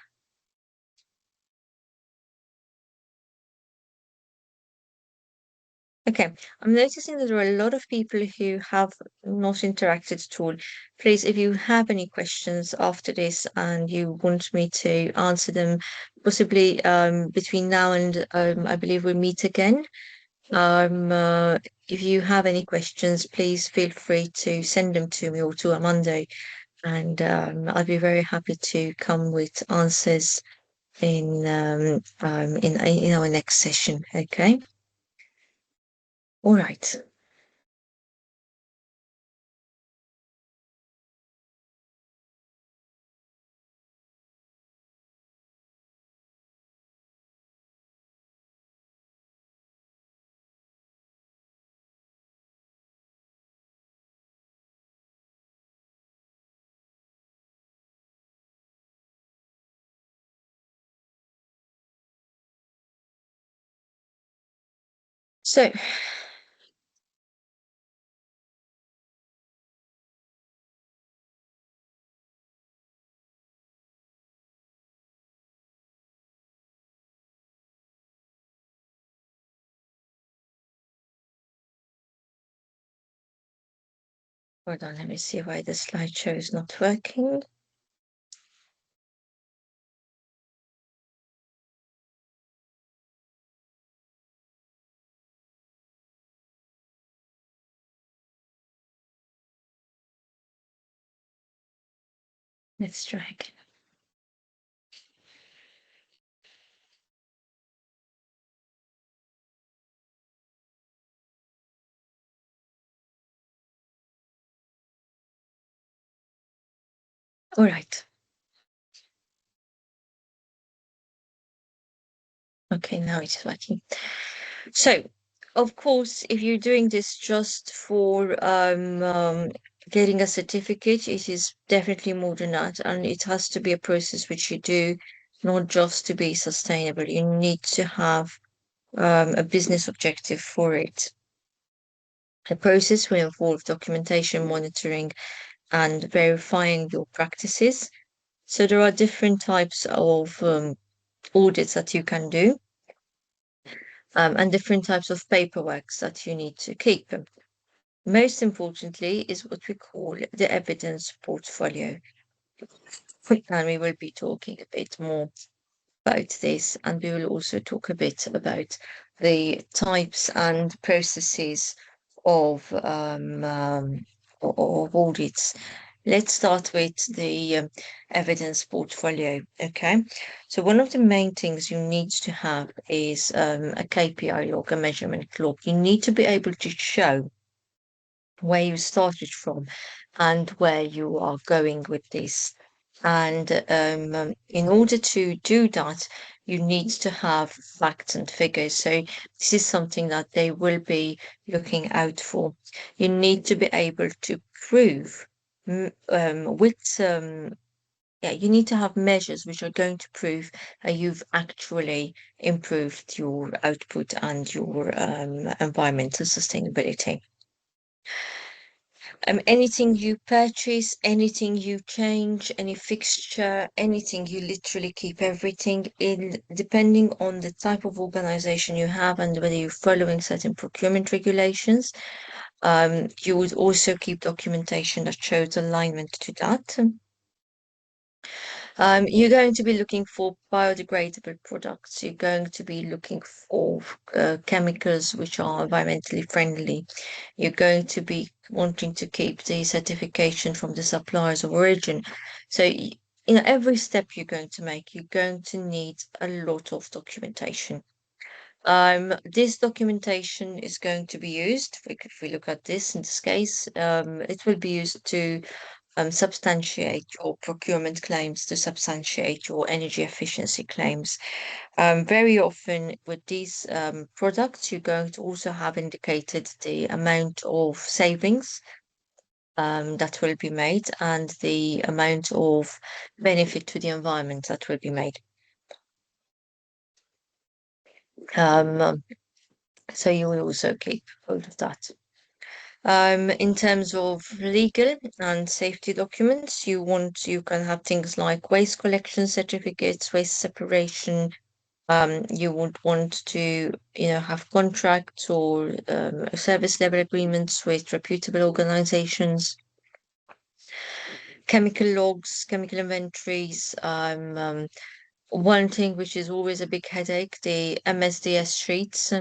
Okay, I'm noticing that there are a lot of people who have not interacted at all. Please, if you have any questions after this and you want me to answer them, possibly between now and I believe we'll meet again. If you have any questions, please feel free to send them to me or to Amanda, and I'll be very happy to come with answers in our next session. Okay. All right. So hold on, let me see why the slideshow is not working. Let's try again. All right. Okay, now it's working. So, of course, if you're doing this just for getting a certificate, it is definitely more than that, and it has to be a process which you do not just to be sustainable. You need to have a business objective for it. The process will involve documentation, monitoring, and verifying your practices. So there are different types of audits that you can do, and different types of paperwork that you need to keep. Most importantly is what we call the evidence portfolio. And we will be talking a bit more about this, and we will also talk a bit about the types and processes of audits. Let's start with the evidence portfolio. Okay, so one of the main things you need to have is a KPI log, a measurement log. You need to be able to show where you started from and where you are going with this. And in order to do that, you need to have facts and figures. So this is something that they will be looking out for. You need to be able to prove you need to have measures which are going to prove that you've actually improved your output and your environmental sustainability. Anything you purchase, anything you change, any fixture, anything, you literally keep everything in, depending on the type of organization you have and whether you're following certain procurement regulations. You would also keep documentation that shows alignment to that. You're going to be looking for biodegradable products. You're going to be looking for chemicals which are environmentally friendly. You're going to be wanting to keep the certification from the suppliers of origin. So, every step you're going to make, you're going to need a lot of documentation. This documentation is going to be used, if we look at this in this case, it will be used to substantiate your procurement claims, to substantiate your energy efficiency claims. Very often with these products, you're going to also have indicated the amount of savings that will be made and the amount of benefit to the environment that will be made. So you will also keep hold of that. In terms of legal and safety documents, you can have things like waste collection certificates, waste separation. You would want to, have contracts or service level agreements with reputable organizations. Chemical logs, chemical inventories. One thing which is always a big headache, the MSDS sheets.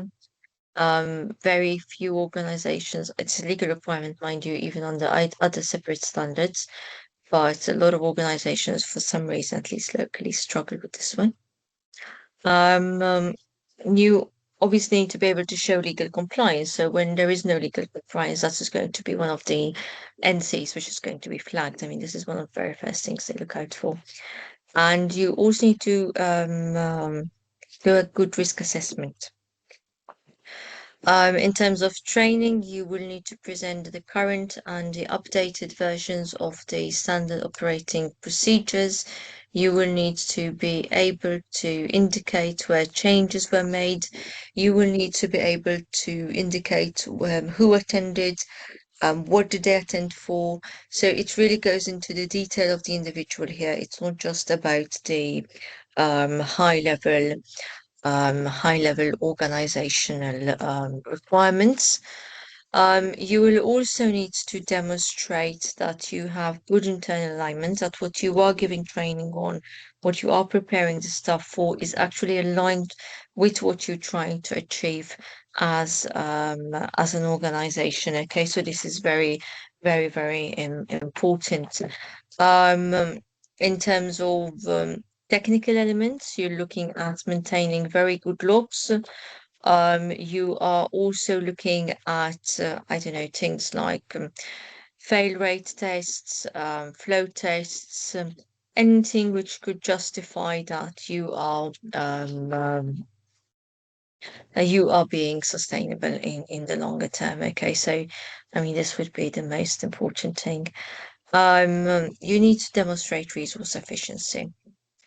Very few organizations, it's a legal requirement, mind you, even on the other separate standards, but a lot of organizations, for some reason, at least locally, struggle with this one. You obviously need to be able to show legal compliance. So when there is no legal compliance, that is going to be one of the NCs, which is going to be flagged. I mean, this is one of the very first things they look out for. And you also need to do a good risk assessment. In terms of training, you will need to present the current and the updated versions of the standard operating procedures. You will need to be able to indicate where changes were made. You will need to be able to indicate who attended, what did they attend for. So it really goes into the detail of the individual here. It's not just about the high level organizational requirements. You will also need to demonstrate that you have good internal alignment, that what you are giving training on, what you are preparing the staff for is actually aligned with what you're trying to achieve as an organization. Okay, so this is very, very, very important. In terms of technical elements, you're looking at maintaining very good logs. You are also looking at, I don't know, things like fail rate tests, flow tests, anything which could justify that you are being sustainable in the longer term. Okay, so I mean, this would be the most important thing. You need to demonstrate resource efficiency.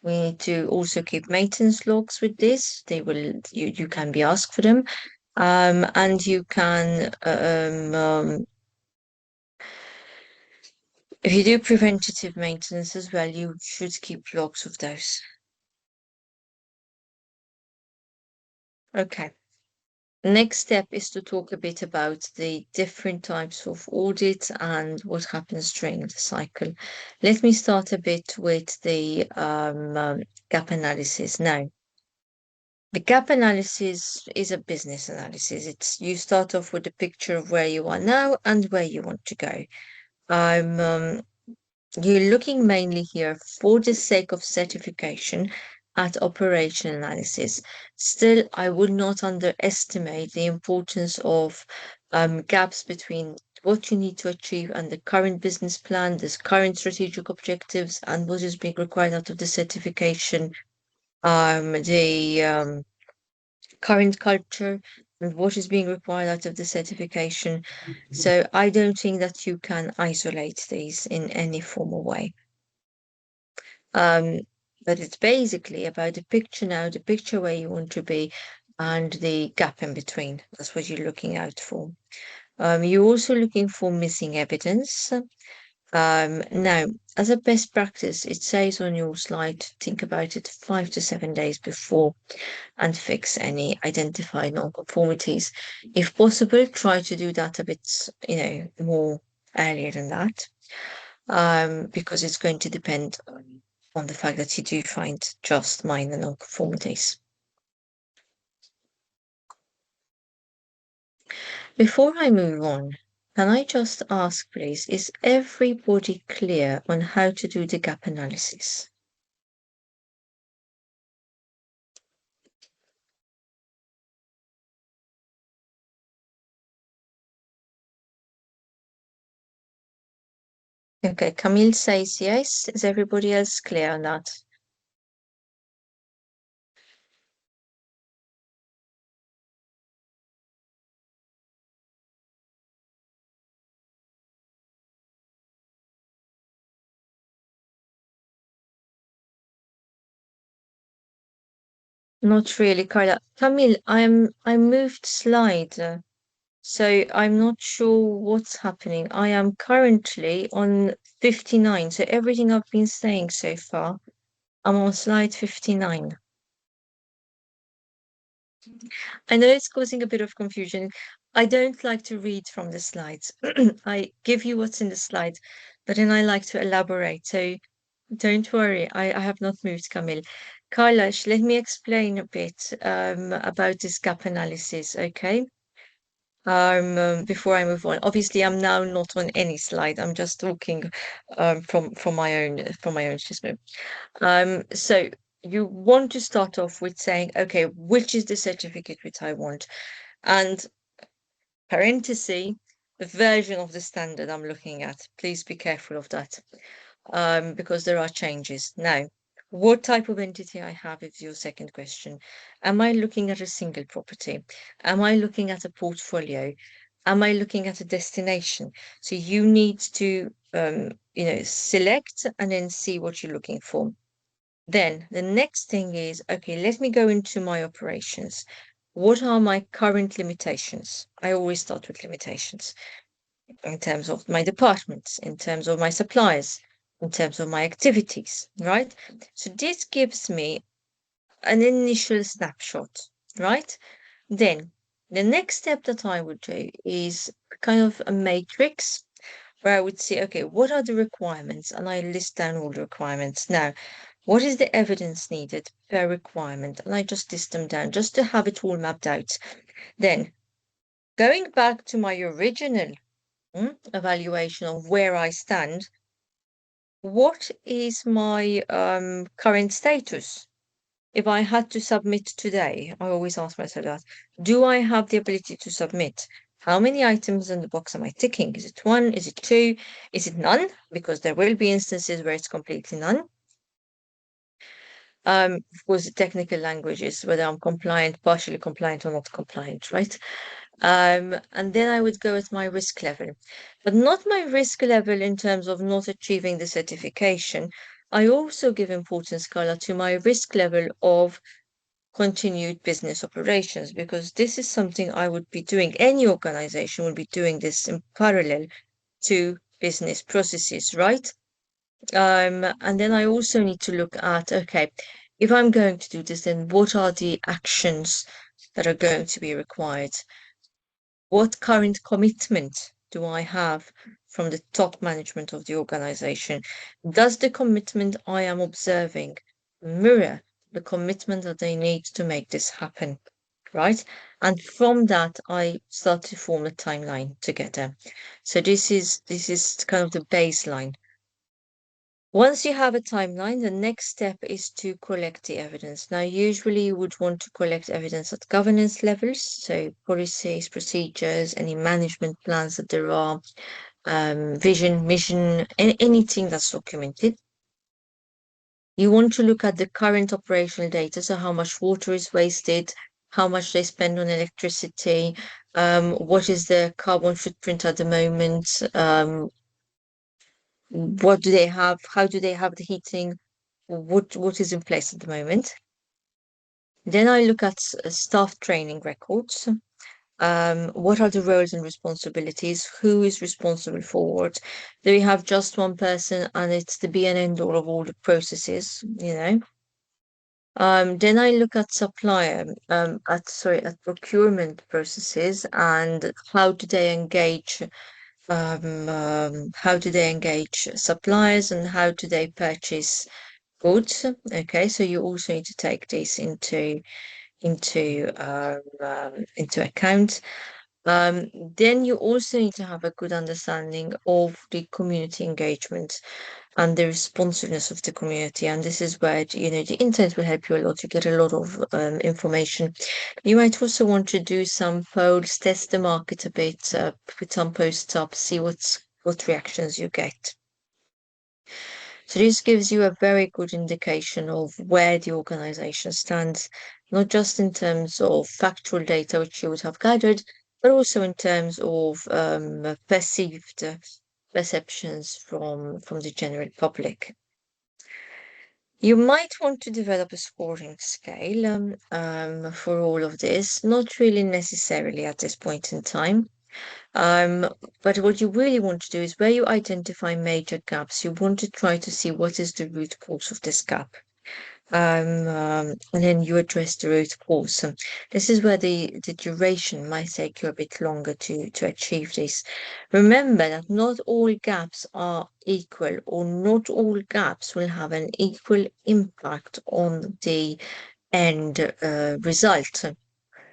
We need to also keep maintenance logs with this. You can be asked for them. And you can, if you do preventative maintenance as well, you should keep logs of those. Okay. Next step is to talk a bit about the different types of audit and what happens during the cycle. Let me start a bit with the gap analysis now. The gap analysis is a business analysis. You start off with a picture of where you are now and where you want to go. You're looking mainly here for the sake of certification at operation analysis. Still, I would not underestimate the importance of gaps between what you need to achieve and the current business plan, the current strategic objectives, and what is being required out of the certification, the current culture, and what is being required out of the certification. So I don't think that you can isolate these in any formal way. But it's basically about the picture now, the picture where you want to be, and the gap in between. That's what you're looking out for. You're also looking for missing evidence. Now, as a best practice, it says on your slide, think about it 5 to 7 days before and fix any identified non-conformities. If possible, try to do that a bit, more earlier than that, because it's going to depend on the fact that you do find just minor non-conformities. Before I move on, can I just ask, please, is everybody clear on how to do the gap analysis? Okay, Camille says yes. Is everybody else clear on that? Not really, Carla. Camille, I moved slide, so I'm not sure what's happening. I am currently on 59, so everything I've been saying so far, I'm on slide 59. I know it's causing a bit of confusion. I don't like to read from the slides. I give you what's in the slides, but then I like to elaborate. So don't worry, I have not moved, Camille. Kailash, let me explain a bit about this gap analysis, okay? before I move on. Obviously, I'm now not on any slide. I'm just talking from my own system. So you want to start off with saying, okay, which is the certificate which I want? And parenthesis, the version of the standard I'm looking at. Please be careful of that, because there are changes. Now, what type of entity I have is your second question. Am I looking at a single property? Am I looking at a portfolio? Am I looking at a destination? So you need to, select and then see what you're looking for. Then the next thing is, okay, let me go into my operations. What are my current limitations? I always start with limitations in terms of my departments, in terms of my suppliers, in terms of my activities, right? So this gives me an initial snapshot, right? Then the next step that I would do is kind of a matrix where I would say, okay, what are the requirements? And I list down all the requirements. Now, what is the evidence needed per requirement? And I just list them down just to have it all mapped out. Then going back to my original evaluation of where I stand, what is my current status? If I had to submit today, I always ask myself that, do I have the ability to submit? How many items in the box am I ticking? Is it one? Is it two? Is it none? Because there will be instances where it's completely none. Of course, the technical language is whether I'm compliant, partially compliant or not compliant, right? And then I would go with my risk level, but not my risk level in terms of not achieving the certification. I also give importance, Carla, to my risk level of continued business operations, because this is something I would be doing. Any organization will be doing this in parallel to business processes, right? And then I also need to look at, okay, if I'm going to do this, then what are the actions that are going to be required? What current commitment do I have from the top management of the organization? Does the commitment I am observing mirror the commitment that they need to make this happen? Right? And from that, I start to form a timeline together. So this is kind of the baseline. Once you have a timeline, the next step is to collect the evidence. Now, usually you would want to collect evidence at governance levels, so policies, procedures, any management plans that there are, vision, mission, anything that's documented. You want to look at the current operational data, so how much water is wasted, how much they spend on electricity, what is the carbon footprint at the moment, what do they have, how do they have the heating, what is in place at the moment. Then I look at staff training records. What are the roles and responsibilities? Who is responsible for what? Do we have just one person and it's the be and end all of all the processes, you know? Then I look at at procurement processes and how do they engage suppliers and how do they purchase goods. Okay, so you also need to take this into account. Then you also need to have a good understanding of the community engagement and the responsiveness of the community. And this is where, the internet will help you a lot. You get a lot of information. You might also want to do some polls, test the market a bit, put some posts up, see what reactions you get. So this gives you a very good indication of where the organization stands, not just in terms of factual data, which you would have gathered, but also in terms of perceived perceptions from the general public. You might want to develop a scoring scale for all of this, not really necessarily at this point in time. But what you really want to do is where you identify major gaps, you want to try to see what is the root cause of this gap. And then you address the root cause. This is where the duration might take you a bit longer to achieve this. Remember that not all gaps are equal, or not all gaps will have an equal impact on the end result.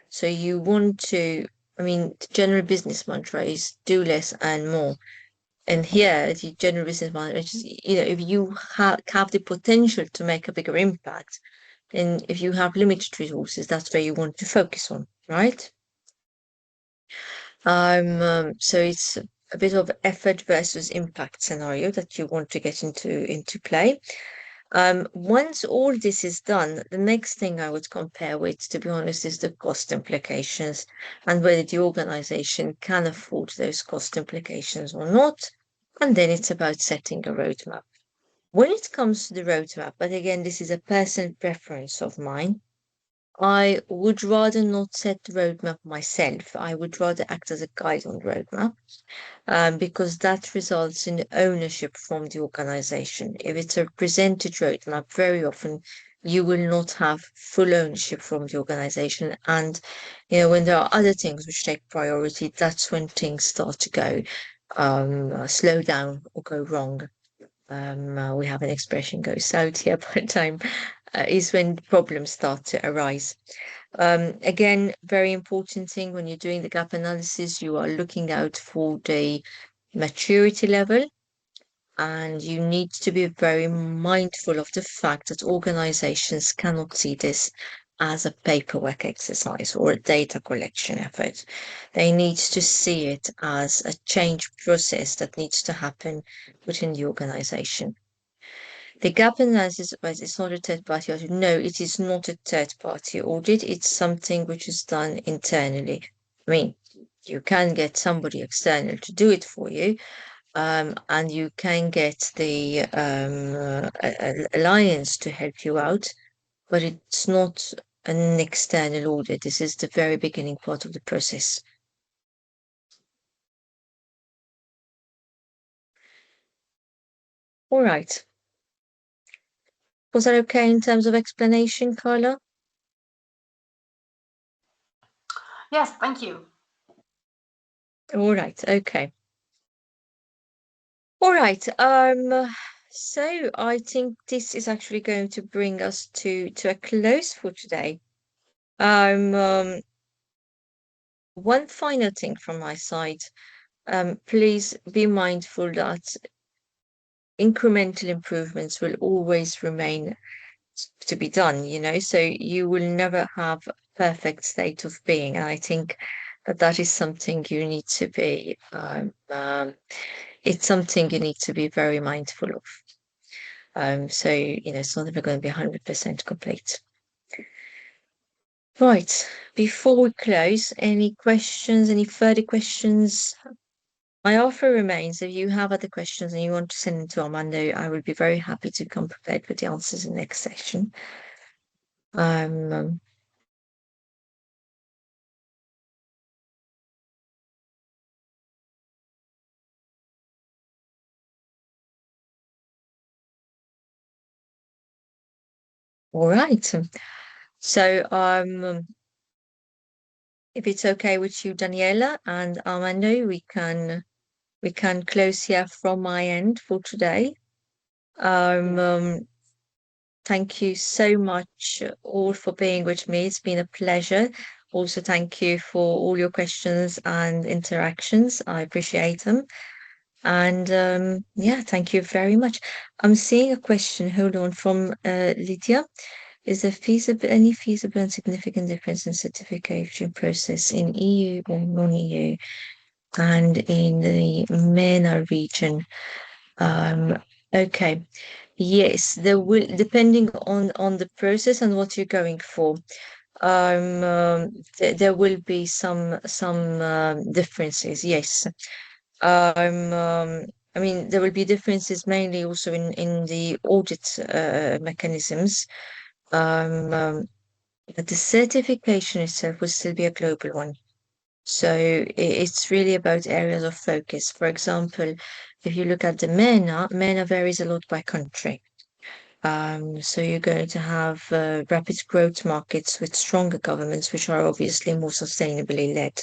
So you want to I mean, the general business mantra is do less and more. And here, the general business mantra is, if you have the potential to make a bigger impact, then if you have limited resources, that's where you want to focus on, right? So it's a bit of effort versus impact scenario that you want to get into play. Once all this is done, the next thing I would compare with, to be honest, is the cost implications and whether the organization can afford those cost implications or not. And then it's about setting a roadmap. When it comes to the roadmap, but again, this is a personal preference of mine, I would rather not set the roadmap myself. I would rather act as a guide on the roadmap. Because that results in ownership from the organization. If it's a presented roadmap, very often you will not have full ownership from the organization. And, when there are other things which take priority, that's when things start to go slow down or go wrong. We have an expression, go south here, but is when problems start to arise. Again, very important thing when you're doing the gap analysis, you are looking out for the maturity level, and you need to be very mindful of the fact that organizations cannot see this as a paperwork exercise or a data collection effort. They need to see it as a change process that needs to happen within the organization. The gap analysis is not a third party audit. No, it is not a third party audit. It's something which is done internally. I mean, you can get somebody external to do it for you, and you can get the alliance to help you out, but it's not an external audit. This is the very beginning part of the process. All right. Was that okay in terms of explanation, Carla? Yes, thank you. All right, okay. All right, so I think this is actually going to bring us to a close for today. One final thing from my side, please be mindful that incremental improvements will always remain to be done, so you will never have a perfect state of being. And I think that is something you need to be, it's something you need to be very mindful of. So, it's not ever going to be 100% complete. Right, before we close, any questions, any further questions? My offer remains, if you have other questions and you want to send them to Armando, I will be very happy to come prepared with the answers in the next session. All right. So, if it's okay with you, Daniela and Armando, we can close here from my end for today. Thank you so much all for being with me. It's been a pleasure. Also, thank you for all your questions and interactions. I appreciate them. And yeah, thank you very much. I'm seeing a question, hold on, from Lydia. Is there any feasible and significant difference in certification process in EU or non-EU and in the MENA region? Okay. Yes, there will, depending on the process and what you're going for. There will be some differences. Yes. I mean, there will be differences mainly also in the audit mechanisms. But the certification itself will still be a global one. So it's really about areas of focus. For example, if you look at the MENA varies a lot by country. So you're going to have rapid growth markets with stronger governments, which are obviously more sustainably led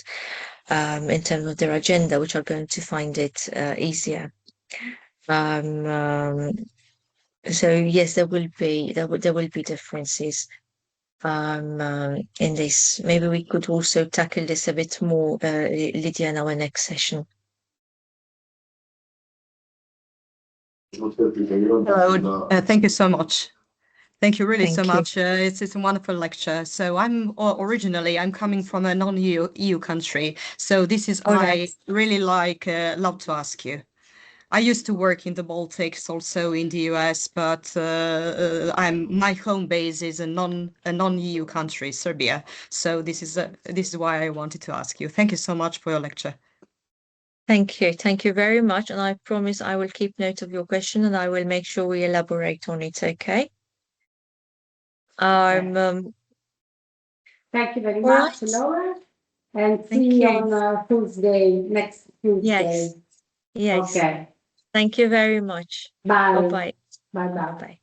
in terms of their agenda, which are going to find it easier. So yes, there will be differences. in this. Maybe we could also tackle this a bit more, Lydia, in our next session. Hello, thank you so much. Thank you really so much. It's a wonderful lecture. So I'm coming from a non-EU country. So this is I really love to ask you. I used to work in the Baltics, also in the US, but my home base is a non-EU country, Serbia. So this is why I wanted to ask you. Thank you so much for your lecture. Thank you very much, and I promise I will keep note of your question and I will make sure we elaborate on it. Okay. Thank you very much, Laura, and see you on Tuesday, next Tuesday. Yes. Okay. Thank you very much. Bye. Bye-bye. Bye-bye. Bye.